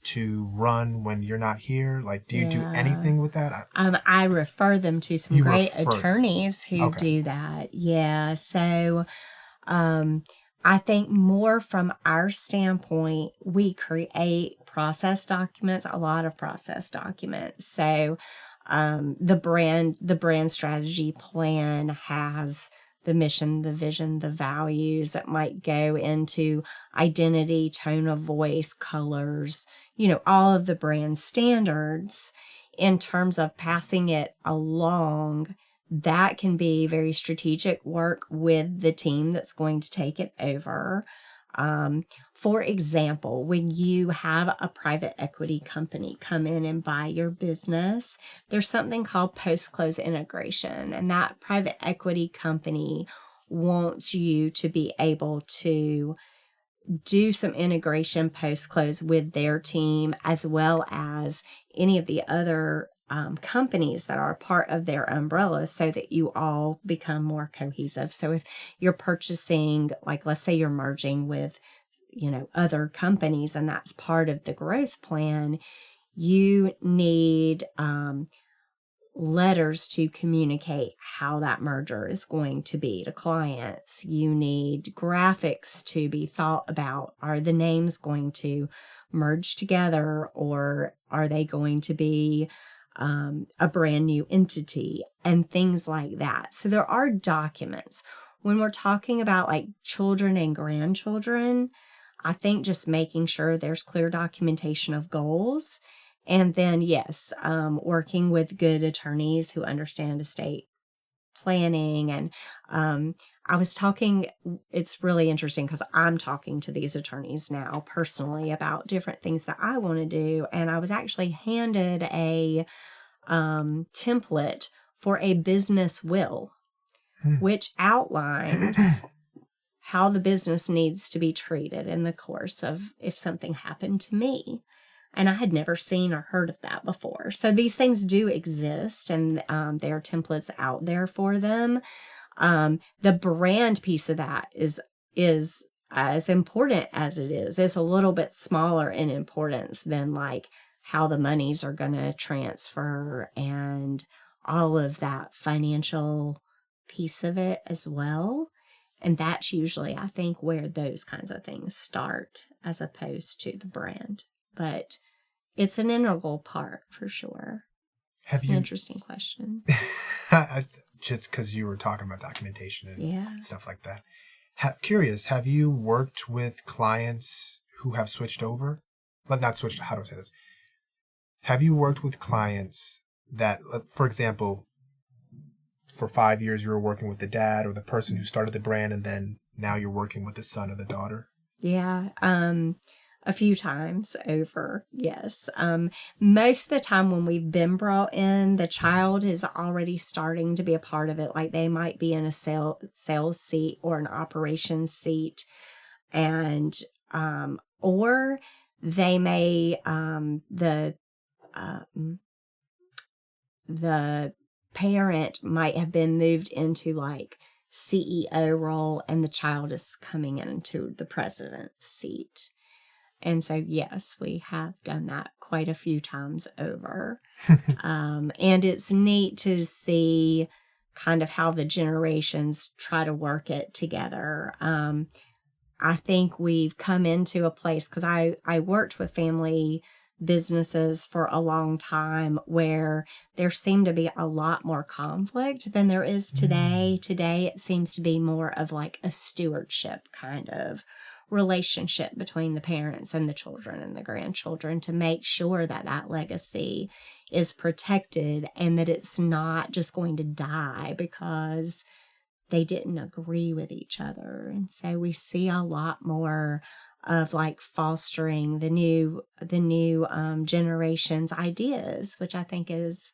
[SPEAKER 1] to run when you're not here? Like, do you do anything with that?
[SPEAKER 2] I refer them to some great attorneys who do that. Yeah. So, I think more from our standpoint, we create process documents, a lot of process documents. So, the brand strategy plan has the mission, the vision, the values that might go into identity, tone of voice, colors, all of the brand standards. In terms of passing it along, that can be very strategic work with the team that's going to take it over. For example, when you have a private equity company come in and buy your business, there's something called post-close integration. And that private equity company wants you to be able to do some integration post-close with their team, as well as any of the other companies that are part of their umbrella, so that you all become more cohesive. So if you're purchasing, like, let's say you're merging with, other companies, and that's part of the growth plan, you need letters to communicate how that merger is going to be to clients. You need graphics to be thought about. Are the names going to merge together, or are they going to be a brand new entity, and things like that? So there are documents. When we're talking about like children and grandchildren, I think just making sure there's clear documentation of goals. And then, yes, working with good attorneys who understand estate planning. And I was talking, it's really interesting because I'm talking to these attorneys now personally about different things that I want to do. And I was actually handed a template for a business will, which outlines how the business needs to be treated in the course of if something happened to me. And I had never seen or heard of that before. So these things do exist, and there are templates out there for them. The brand piece of that is as important as it is. It's a little bit smaller in importance than like how the monies are going to transfer and all of that financial piece of it as well. And that's usually, I think, where those kinds of things start as opposed to the brand. But it's an integral part for sure. It's an interesting question.
[SPEAKER 1] Just because you were talking about documentation and stuff like that. Curious, have you worked with clients who have switched over? Not switched, how do I say this? Have you worked with clients that, for example, for 5 years you were working with the dad or the person who started the brand, and then now you're working with the son or the daughter?
[SPEAKER 2] Yeah, a few times over, yes. Most of the time when we've been brought in, the child is already starting to be a part of it. Like they might be in a sales seat or an operations seat, and or they may the parent might have been moved into like CEO role, and the child is coming into the president's seat. And so, yes, we have done that quite a few times over. And it's neat to see kind of how the generations try to work it together. I think we've come into a place, because I worked with family businesses for a long time, where there seemed to be a lot more conflict than there is today. Today, it seems to be more of like a stewardship kind of relationship between the parents and the children and the grandchildren, to make sure that that legacy is protected and that it's not just going to die because they didn't agree with each other. And so we see a lot more of like fostering the new generation's ideas, which I think is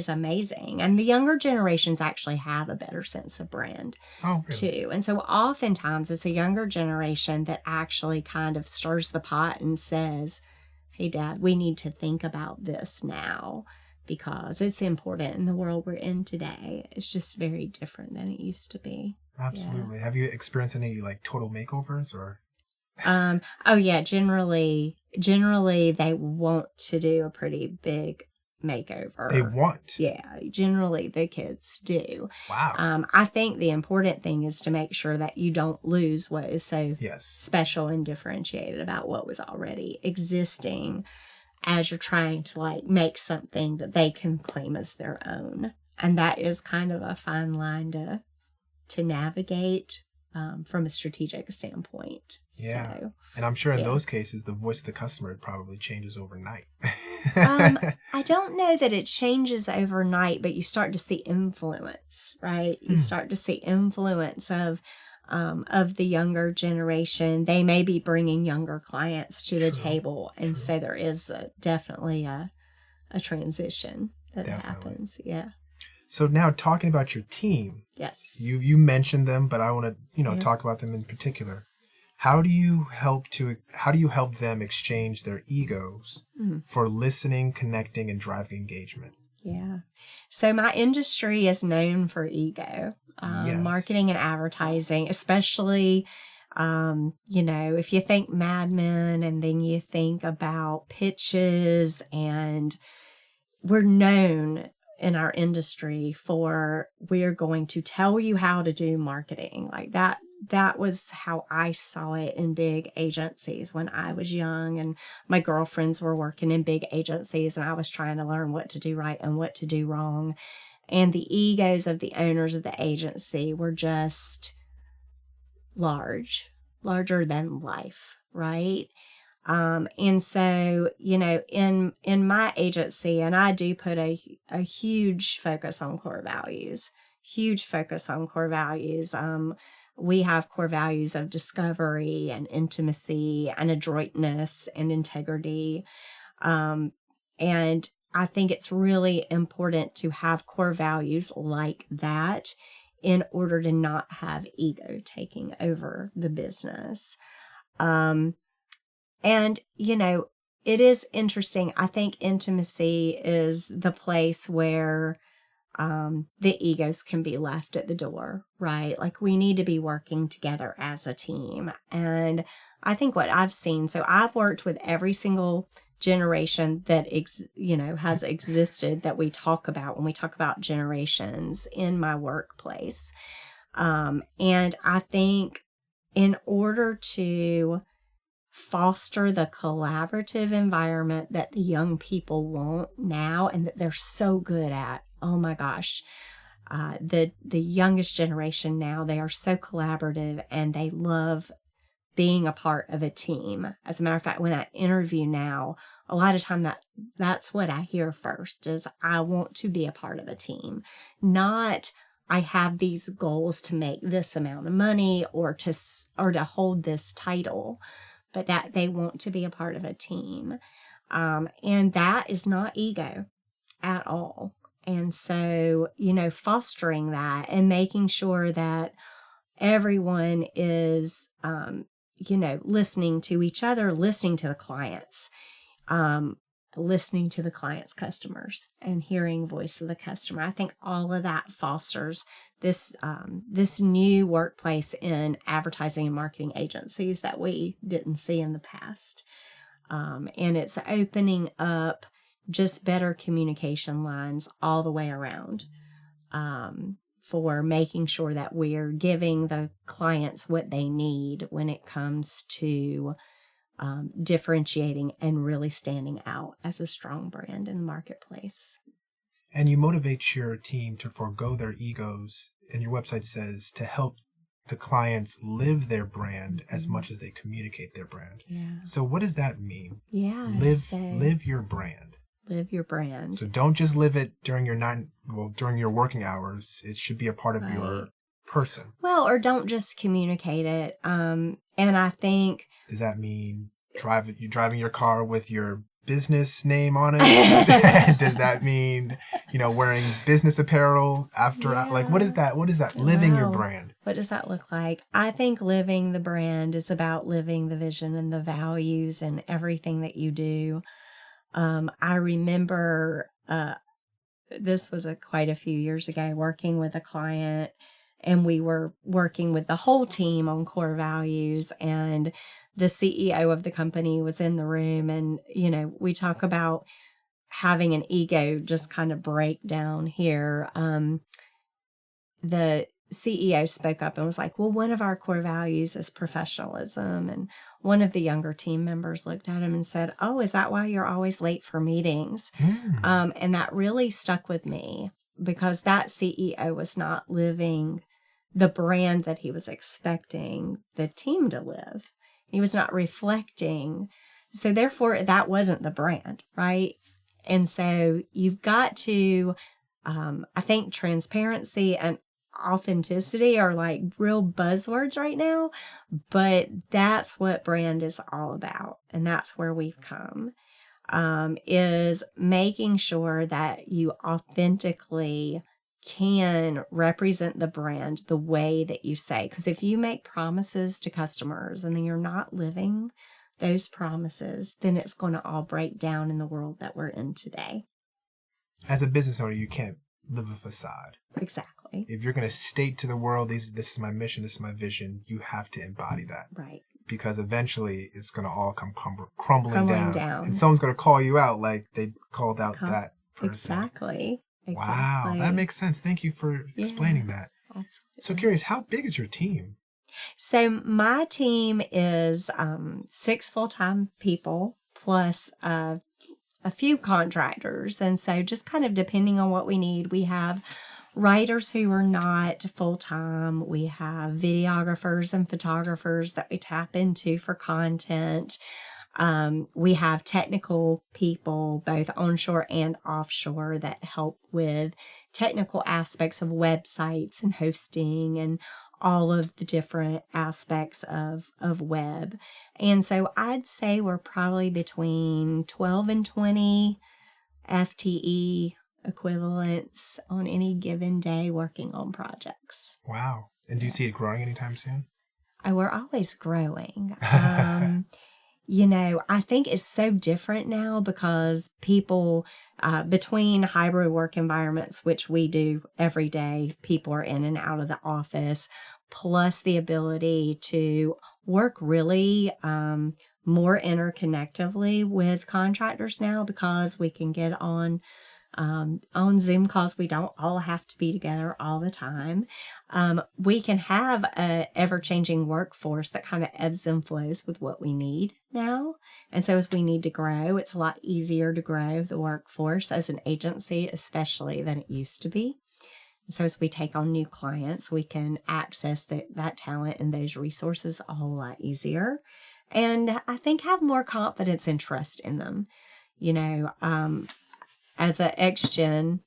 [SPEAKER 2] amazing. And the younger generations actually have a better sense of brand too. And so oftentimes it's a younger generation that actually kind of stirs the pot and says, hey, Dad, we need to think about this now, because it's important in the world we're in today. It's just very different than it used to be.
[SPEAKER 1] Absolutely. Yeah. Have you experienced any like total makeovers or?
[SPEAKER 2] Oh yeah, generally they want to do a pretty big makeover.
[SPEAKER 1] They want?
[SPEAKER 2] Yeah, generally the kids do.
[SPEAKER 1] Wow.
[SPEAKER 2] I think the important thing is to make sure that you don't lose what is so special and differentiated about what was already existing, as you're trying to like make something that they can claim as their own. And that is kind of a fine line to navigate from a strategic standpoint.
[SPEAKER 1] Yeah.
[SPEAKER 2] So,
[SPEAKER 1] and I'm sure in those cases, the voice of the customer probably changes overnight.
[SPEAKER 2] I don't know that it changes overnight, but you start to see influence, right? You start to see influence of the younger generation. They may be bringing younger clients to the table. And so there is definitely a transition that happens. Yeah.
[SPEAKER 1] So now talking about your team.
[SPEAKER 2] Yes.
[SPEAKER 1] You mentioned them, but I want to, talk about them in particular. How do you help them exchange their egos for listening, connecting, and driving engagement?
[SPEAKER 2] Yeah. So my industry is known for ego. Marketing and advertising, especially, if you think Mad Men and then you think about pitches, and we're known in our industry for, we're going to tell you how to do marketing. Like that was how I saw it in big agencies when I was young, and my girlfriends were working in big agencies, and I was trying to learn what to do right and what to do wrong. And the egos of the owners of the agency were just larger than life, right? And so, in my agency, and I do put a huge focus on core values, we have core values of discovery and intimacy and adroitness and integrity. And I think it's really important to have core values like that in order to not have ego taking over the business. And, it is interesting. I think intimacy is the place where the egos can be left at the door, right? Like, we need to be working together as a team. And I think what I've seen, so I've worked with every single generation that, has existed that we talk about when we talk about generations in my workplace. And I think in order to foster the collaborative environment that the young people want now and that they're so good at. Oh my gosh. The youngest generation now, they are so collaborative and they love being a part of a team. As a matter of fact, when I interview now, a lot of time that's what I hear first is, I want to be a part of a team. Not, I have these goals to make this amount of money or to hold this title, but that they want to be a part of a team. And that is not ego at all. And so, fostering that and making sure that everyone is, listening to each other, listening to the clients, listening to the client's customers and hearing voice of the customer. I think all of that fosters this new workplace in advertising and marketing agencies that we didn't see in the past. And it's opening up just better communication lines all the way around for making sure that we're giving the clients what they need when it comes to differentiating and really standing out as a strong brand in the marketplace.
[SPEAKER 1] And you motivate your team to forego their egos, and your website says to help the clients live their brand as much as they communicate their brand.
[SPEAKER 2] Yeah.
[SPEAKER 1] So what does that mean?
[SPEAKER 2] Yeah.
[SPEAKER 1] Live your brand.
[SPEAKER 2] Live your brand.
[SPEAKER 1] So don't just live it during your working hours. It should be a part of your person.
[SPEAKER 2] Well, or don't just communicate it. And I think...
[SPEAKER 1] Does that mean you're driving your car with your business name on it? Does that mean, wearing business apparel after, what is that? What is that? Living your brand.
[SPEAKER 2] What does that look like? I think living the brand is about living the vision and the values and everything that you do. I remember, this was quite a few years ago, working with a client, and we were working with the whole team on core values, and the CEO of the company was in the room, and, we talk about having an ego just kind of break down here. The CEO spoke up and was like, well, one of our core values is professionalism. And one of the younger team members looked at him and said, oh, is that why you're always late for meetings? And that really stuck with me, because that CEO was not living the brand that he was expecting the team to live. He was not reflecting. So therefore, that wasn't the brand, right? And so you've got to, I think transparency and authenticity are like real buzzwords right now, but that's what brand is all about. And that's where we've come, is making sure that you authentically can represent the brand the way that you say. Because if you make promises to customers and then you're not living those promises, then it's going to all break down in the world that we're in today.
[SPEAKER 1] As a business owner, you can't live a facade.
[SPEAKER 2] Exactly.
[SPEAKER 1] If you're going to state to the world, this is my mission, this is my vision, you have to embody that.
[SPEAKER 2] Right.
[SPEAKER 1] Because eventually it's going to all come crumbling down. And someone's going to call you out like they called out that person.
[SPEAKER 2] Exactly.
[SPEAKER 1] Wow, that makes sense. Thank you for explaining that.
[SPEAKER 2] Absolutely.
[SPEAKER 1] So curious, how big is your team?
[SPEAKER 2] So my team is 6 full-time people plus a few contractors. And so just kind of depending on what we need, we have writers who are not full-time. We have videographers and photographers that we tap into for content. We have technical people, both onshore and offshore, that help with technical aspects of websites and hosting and all of the different aspects of web. And so I'd say we're probably between 12 and 20 FTE equivalents on any given day working on projects.
[SPEAKER 1] Wow. And do you see it growing anytime soon?
[SPEAKER 2] We're always growing. I think it's so different now because people, between hybrid work environments, which we do every day, people are in and out of the office, plus the ability to work really more interconnectively with contractors now, because we can get on Zoom calls. We don't all have to be together all the time. We can have a ever-changing workforce that kind of ebbs and flows with what we need now. And so as we need to grow, it's a lot easier to grow the workforce as an agency, especially than it used to be. And so as we take on new clients, we can access that talent and those resources a whole lot easier. And I think have more confidence and trust in them. As an ex-gen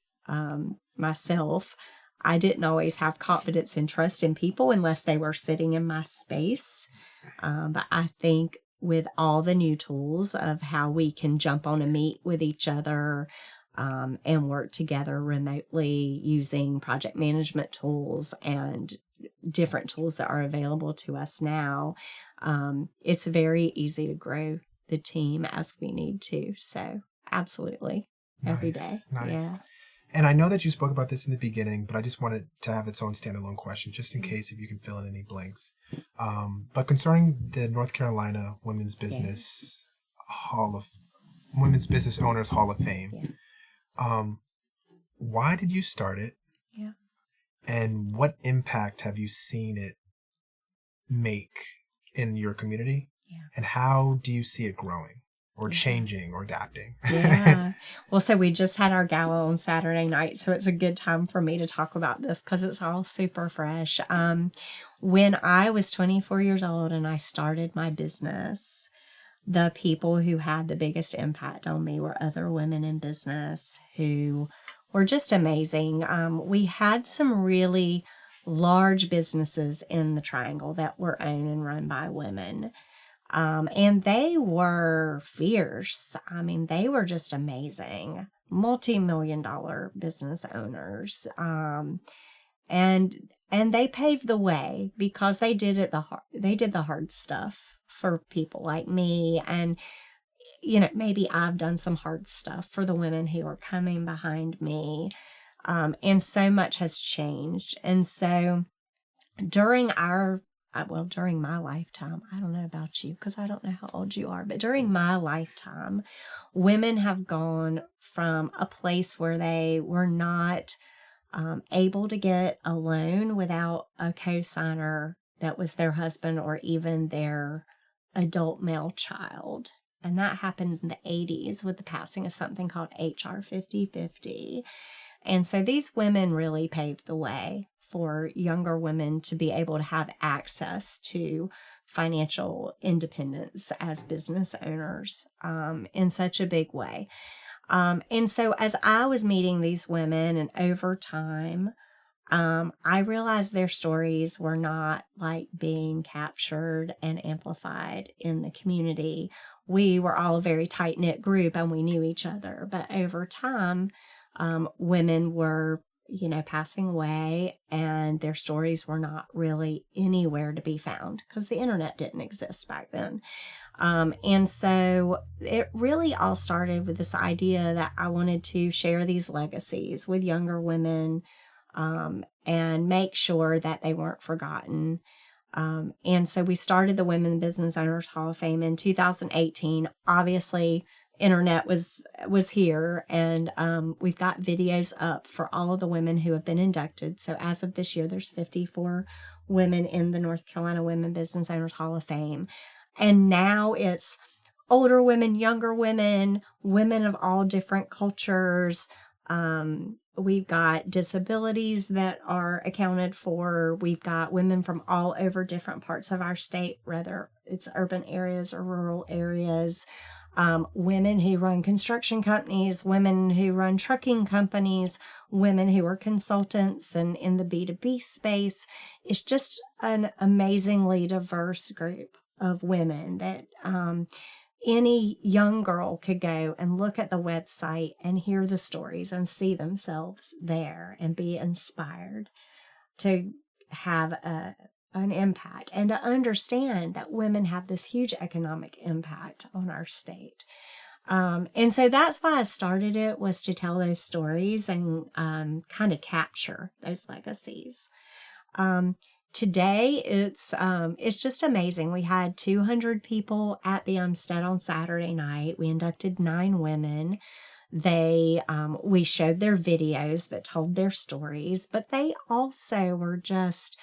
[SPEAKER 2] myself, I didn't always have confidence and trust in people unless they were sitting in my space. But I think with all the new tools of how we can jump on a meet with each other and work together remotely using project management tools and different tools that are available to us now, it's very easy to grow the team as we need to. So absolutely. Every day.
[SPEAKER 1] Nice.
[SPEAKER 2] Yeah.
[SPEAKER 1] And I know that you spoke about this in the beginning, but I just wanted to have its own standalone question, just in case if you can fill in any blanks. But concerning the North Carolina Women's Business Women's Business Owners Hall of Fame, why did you start it?
[SPEAKER 2] Yeah.
[SPEAKER 1] And what impact have you seen it make in your community?
[SPEAKER 2] Yeah.
[SPEAKER 1] And how do you see it growing or changing or adapting?
[SPEAKER 2] Yeah. Well, so we just had our gala on Saturday night, so it's a good time for me to talk about this because it's all super fresh. When I was 24 years old and I started my business, the people who had the biggest impact on me were other women in business who were just amazing. We had some really large businesses in the Triangle that were owned and run by women. And they were fierce. I mean, they were just amazing, multi-million-dollar business owners. And they paved the way because they did the hard stuff for people like me. And, maybe I've done some hard stuff for the women who are coming behind me. And so much has changed. And so during my lifetime, I don't know about you because I don't know how old you are, but during my lifetime, women have gone from a place where they were not able to get a loan without a co-signer that was their husband or even their adult male child. And that happened in the 80s with the passing of something called HR 5050. And so these women really paved the way for younger women to be able to have access to financial independence as business owners in such a big way. And so as I was meeting these women and over time, I realized their stories were not like being captured and amplified in the community. We were all a very tight-knit group and we knew each other. But over time, women were, passing away and their stories were not really anywhere to be found because the internet didn't exist back then. And so it really all started with this idea that I wanted to share these legacies with younger women, and make sure that they weren't forgotten. And so we started the Women Business Owners Hall of Fame in 2018. Obviously, internet was here, and we've got videos up for all of the women who have been inducted. So as of this year, there's 54 women in the North Carolina Women Business Owners Hall of Fame. And now it's older women, younger women, women of all different cultures. We've got disabilities that are accounted for. We've got women from all over different parts of our state, whether it's urban areas or rural areas. Women who run construction companies, women who run trucking companies, women who are consultants and in the B2B space. It's just an amazingly diverse group of women that any young girl could go and look at the website and hear the stories and see themselves there and be inspired to have an impact and to understand that women have this huge economic impact on our state. And so that's why I started it, was to tell those stories and kind of capture those legacies. Today, it's just amazing. We had 200 people at the Umstead on Saturday night. We inducted 9 women. We showed their videos that told their stories, but they also were just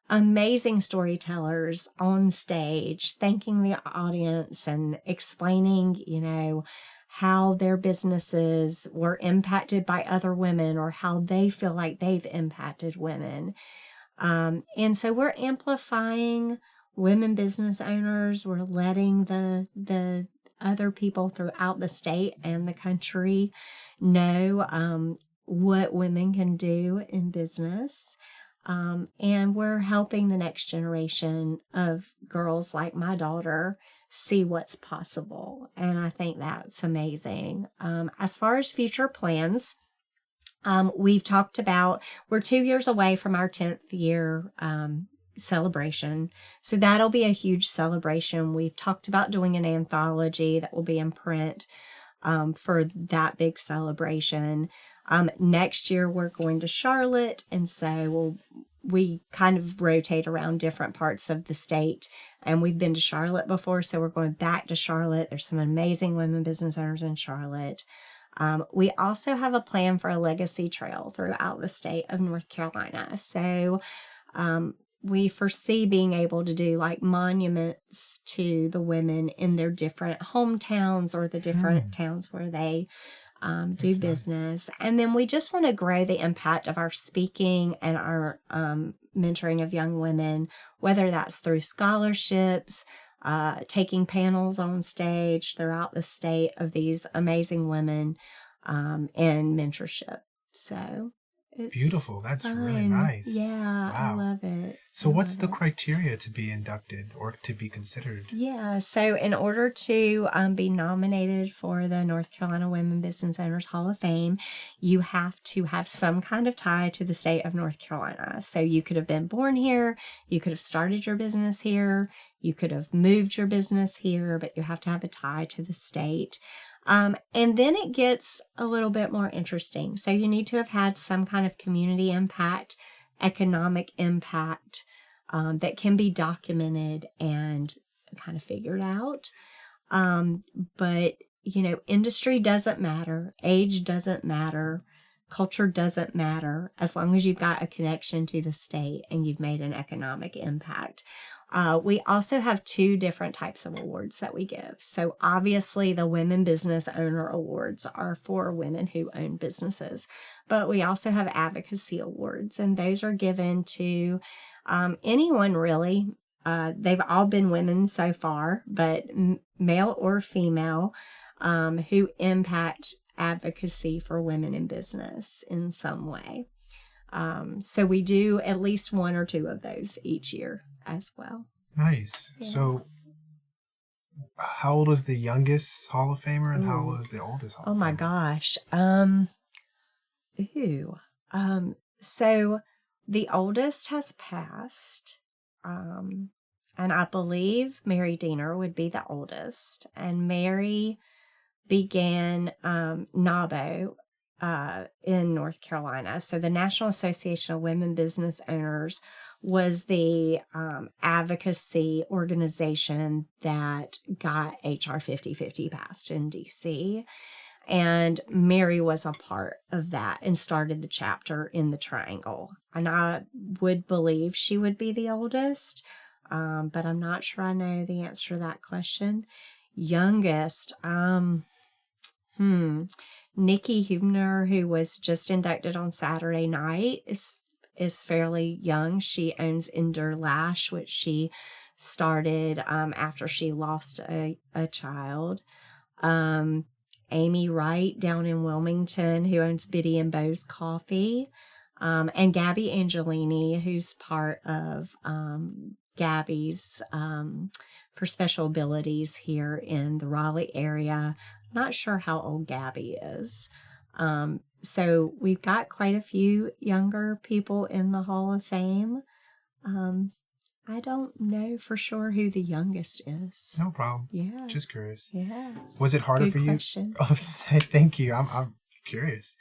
[SPEAKER 2] amazing storytellers on stage, thanking the audience and explaining, how their businesses were impacted by other women or how they feel like they've impacted women. And so we're amplifying women business owners. We're letting the other people throughout the state and the country know what women can do in business. And we're helping the next generation of girls like my daughter see what's possible. And I think that's amazing. As far as future plans, we've talked about, we're 2 years away from our 10th year celebration. So that'll be a huge celebration. We've talked about doing an anthology that will be in print for that big celebration. Next year, we're going to Charlotte. And so we kind of rotate around different parts of the state. And we've been to Charlotte before, so we're going back to Charlotte. There's some amazing women business owners in Charlotte. We also have a plan for a legacy trail throughout the state of North Carolina. So we foresee being able to do like monuments to the women in their different hometowns or the different towns where they do
[SPEAKER 1] That's
[SPEAKER 2] business. And then we just want to grow the impact of our speaking and our mentoring of young women, whether that's through scholarships, taking panels on stage throughout the state of these amazing women, and mentorship. So it's
[SPEAKER 1] beautiful. That's really
[SPEAKER 2] fun.
[SPEAKER 1] nice.
[SPEAKER 2] Yeah, I
[SPEAKER 1] Wow.
[SPEAKER 2] love it.
[SPEAKER 1] So
[SPEAKER 2] I
[SPEAKER 1] what's
[SPEAKER 2] love
[SPEAKER 1] the
[SPEAKER 2] it.
[SPEAKER 1] criteria to be inducted or to be considered?
[SPEAKER 2] Yeah, so in order to be nominated for the North Carolina Women Business Owners Hall of Fame, you have to have some kind of tie to the state of North Carolina. So you could have been born here, you could have started your business here, you could have moved your business here, but you have to have a tie to the state. And then it gets a little bit more interesting. So you need to have had some kind of community impact, economic impact, that can be documented and kind of figured out. But, industry doesn't matter. Age doesn't matter. Culture doesn't matter as long as you've got a connection to the state and you've made an economic impact. We also have two different types of awards that we give. So obviously the Women Business Owner Awards are for women who own businesses, but we also have advocacy awards, and those are given to anyone really. They've all been women so far, but male or female, who impact advocacy for women in business in some way. So we do at least one or two of those each year as well.
[SPEAKER 1] Nice.
[SPEAKER 2] Yeah.
[SPEAKER 1] So how old is the youngest Hall of Famer and how
[SPEAKER 2] Ooh.
[SPEAKER 1] old is the oldest Hall
[SPEAKER 2] Oh
[SPEAKER 1] of
[SPEAKER 2] my
[SPEAKER 1] Famer?
[SPEAKER 2] gosh. So the oldest has passed. And I believe Mary Diener would be the oldest. And Mary began NABO in North Carolina. So the National Association of Women Business Owners was the advocacy organization that got HR 5050 passed in DC. And Mary was a part of that and started the chapter in the Triangle. And I would believe she would be the oldest, but I'm not sure I know the answer to that question. Youngest, Nikki Hubner, who was just inducted on Saturday night, is fairly young. She owns Ender Lash, which she started after she lost a child. Amy Wright down in Wilmington, who owns Biddy and Bo's Coffee, and Gabby Angelini, who's part of Gabby's for special abilities here in the Raleigh area. Not sure how old Gabby is. So we've got quite a few younger people in the Hall of Fame. I don't know for sure who the youngest is.
[SPEAKER 1] No problem.
[SPEAKER 2] Yeah.
[SPEAKER 1] Just curious.
[SPEAKER 2] Yeah.
[SPEAKER 1] Was it harder
[SPEAKER 2] Good
[SPEAKER 1] for you?
[SPEAKER 2] question.
[SPEAKER 1] Oh, thank you. I'm curious.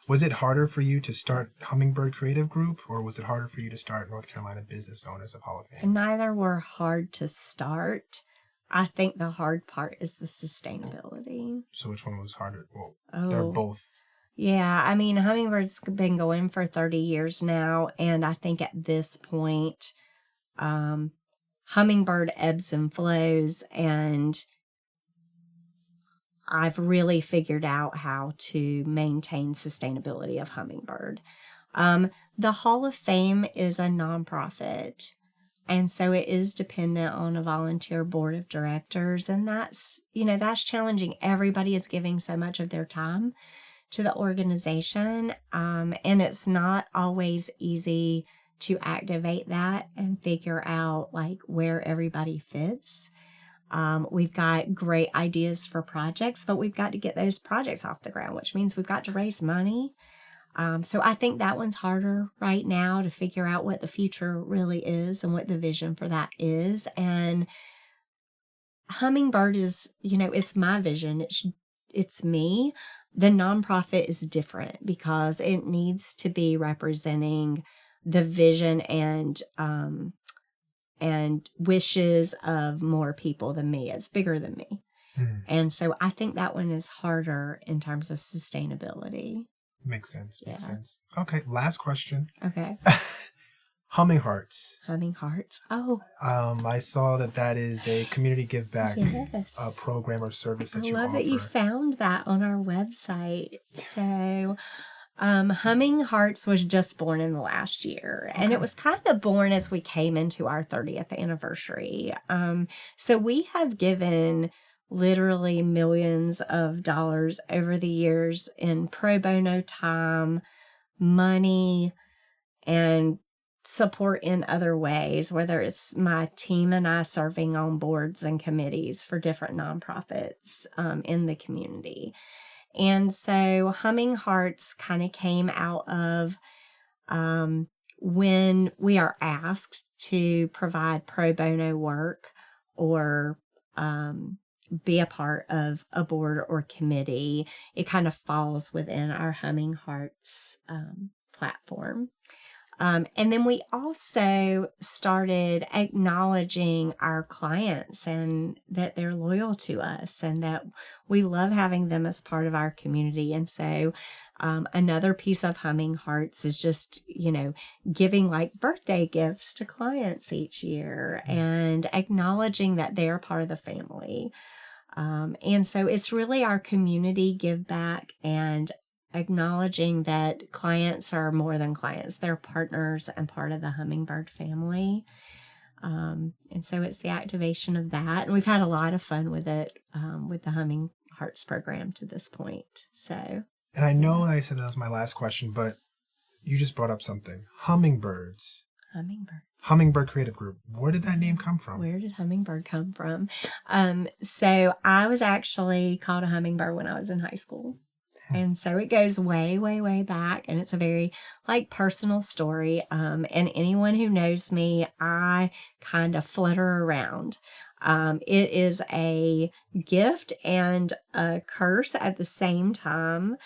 [SPEAKER 1] Was it harder for you to start Hummingbird Creative Group, or was it harder for you to start North Carolina Business Owners of Hall of Fame?
[SPEAKER 2] Neither were hard to start. I think the hard part is the sustainability.
[SPEAKER 1] So which one was harder? Well, they're both.
[SPEAKER 2] Yeah, I mean, Hummingbird's been going for 30 years now, and I think at this point, Hummingbird ebbs and flows, and I've really figured out how to maintain sustainability of Hummingbird. The Hall of Fame is a nonprofit, and so it is dependent on a volunteer board of directors, and that's challenging. Everybody is giving so much of their time to the organization, and it's not always easy to activate that and figure out like where everybody fits. We've got great ideas for projects, but we've got to get those projects off the ground, which means we've got to raise money. So I think that one's harder right now to figure out what the future really is and what the vision for that is. And Hummingbird is, it's my vision. It's me. The nonprofit is different because it needs to be representing the vision and wishes of more people than me. It's bigger than me. And so I think that one is harder in terms of sustainability.
[SPEAKER 1] Makes sense.
[SPEAKER 2] Yeah.
[SPEAKER 1] Makes sense. Okay, last question.
[SPEAKER 2] Okay.
[SPEAKER 1] HummingHearts.
[SPEAKER 2] HummingHearts. Oh,
[SPEAKER 1] I saw that is a community give back
[SPEAKER 2] yes.
[SPEAKER 1] program or service that
[SPEAKER 2] I
[SPEAKER 1] you offer.
[SPEAKER 2] love that you found that on our website. So, HummingHearts was just born in the last year, and it was kind of born as we came into our 30th anniversary. So we have given literally millions of dollars over the years in pro bono time, money, and support in other ways, whether it's my team and I serving on boards and committees for different nonprofits in the community. And so HummingHearts kind of came out of when we are asked to provide pro bono work or be a part of a board or committee. It kind of falls within our HummingHearts platform. And then we also started acknowledging our clients and that they're loyal to us and that we love having them as part of our community. And so another piece of HummingHearts is just, giving like birthday gifts to clients each year and acknowledging that they're part of the family. And so it's really our community give back and acknowledging that clients are more than clients. They're partners and part of the Hummingbird family. And so it's the activation of that. And we've had a lot of fun with it, with the HummingHearts program to this point. So,
[SPEAKER 1] and I know I said that was my last question, but you just brought up something. Hummingbirds. Hummingbird Creative Group. Where did that name come from?
[SPEAKER 2] Where did Hummingbird come from? So I was actually called a hummingbird when I was in high school. And so it goes way, way, way back. And it's a very personal story. And anyone who knows me, I kind of flutter around. It is a gift and a curse at the same time.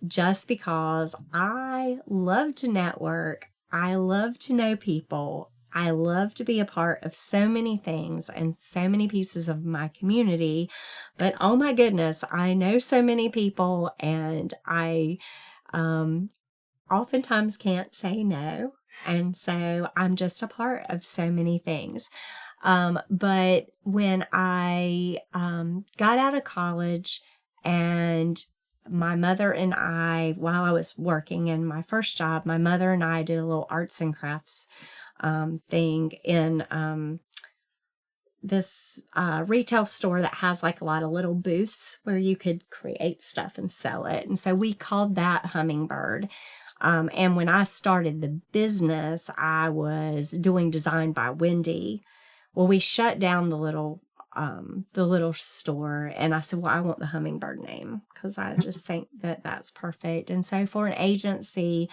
[SPEAKER 2] Just because I love to network. I love to know people. I love to be a part of so many things and so many pieces of my community, but oh my goodness, I know so many people and I oftentimes can't say no. And so I'm just a part of so many things. But when I got out of college and my mother and I, while I was working in my first job, my mother and I did a little arts and crafts thing in this retail store that has like a lot of little booths where you could create stuff and sell it. And so we called that Hummingbird. And when I started the business, I was doing design by Wendy. Well, we shut down the little store, and I said, well, I want the Hummingbird name because I just think that that's perfect. And so for an agency,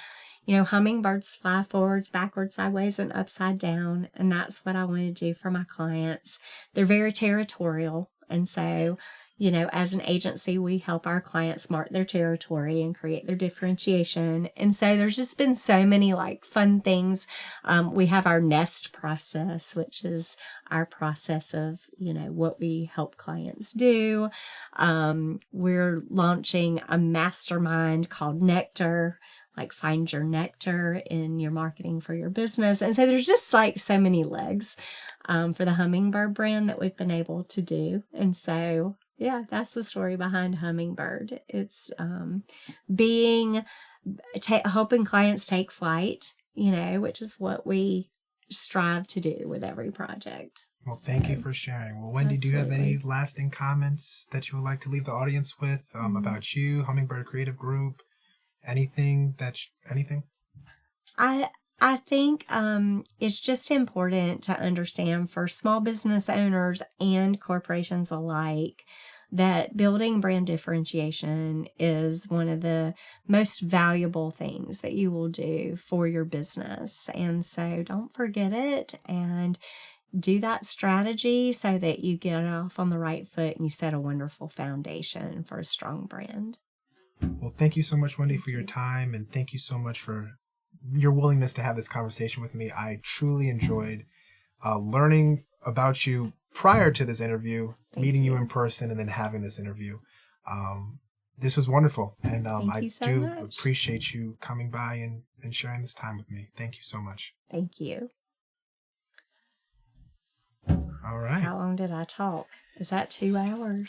[SPEAKER 2] hummingbirds fly forwards, backwards, sideways, and upside down. And that's what I want to do for my clients. They're very territorial. And so, as an agency, we help our clients mark their territory and create their differentiation. And so there's just been so many fun things. We have our nest process, which is our process of, what we help clients do. We're launching a mastermind called Nectar, find your nectar in your marketing for your business. And so there's just so many legs for the Hummingbird brand that we've been able to do. And so, yeah, that's the story behind Hummingbird. It's helping clients take flight, which is what we strive to do with every project.
[SPEAKER 1] Well, thank you for sharing. Well, Wendy,
[SPEAKER 2] Absolutely.
[SPEAKER 1] Do you have any lasting comments that you would like to leave the audience with about you, Hummingbird Creative Group? Anything?
[SPEAKER 2] I think it's just important to understand for small business owners and corporations alike that building brand differentiation is one of the most valuable things that you will do for your business. And so don't forget it and do that strategy so that you get off on the right foot and you set a wonderful foundation for a strong brand.
[SPEAKER 1] Well, thank you so much, Wendy, for your time, and thank you so much for your willingness to have this conversation with me. I truly enjoyed learning about you prior to this interview,
[SPEAKER 2] Thank
[SPEAKER 1] meeting you
[SPEAKER 2] you
[SPEAKER 1] in person and then having this interview. This was wonderful. And
[SPEAKER 2] Thank
[SPEAKER 1] I
[SPEAKER 2] you so
[SPEAKER 1] do
[SPEAKER 2] much.
[SPEAKER 1] appreciate you coming by and sharing this time with me. Thank you so much.
[SPEAKER 2] Thank you.
[SPEAKER 1] All right.
[SPEAKER 2] How long did I talk? Is that 2 hours?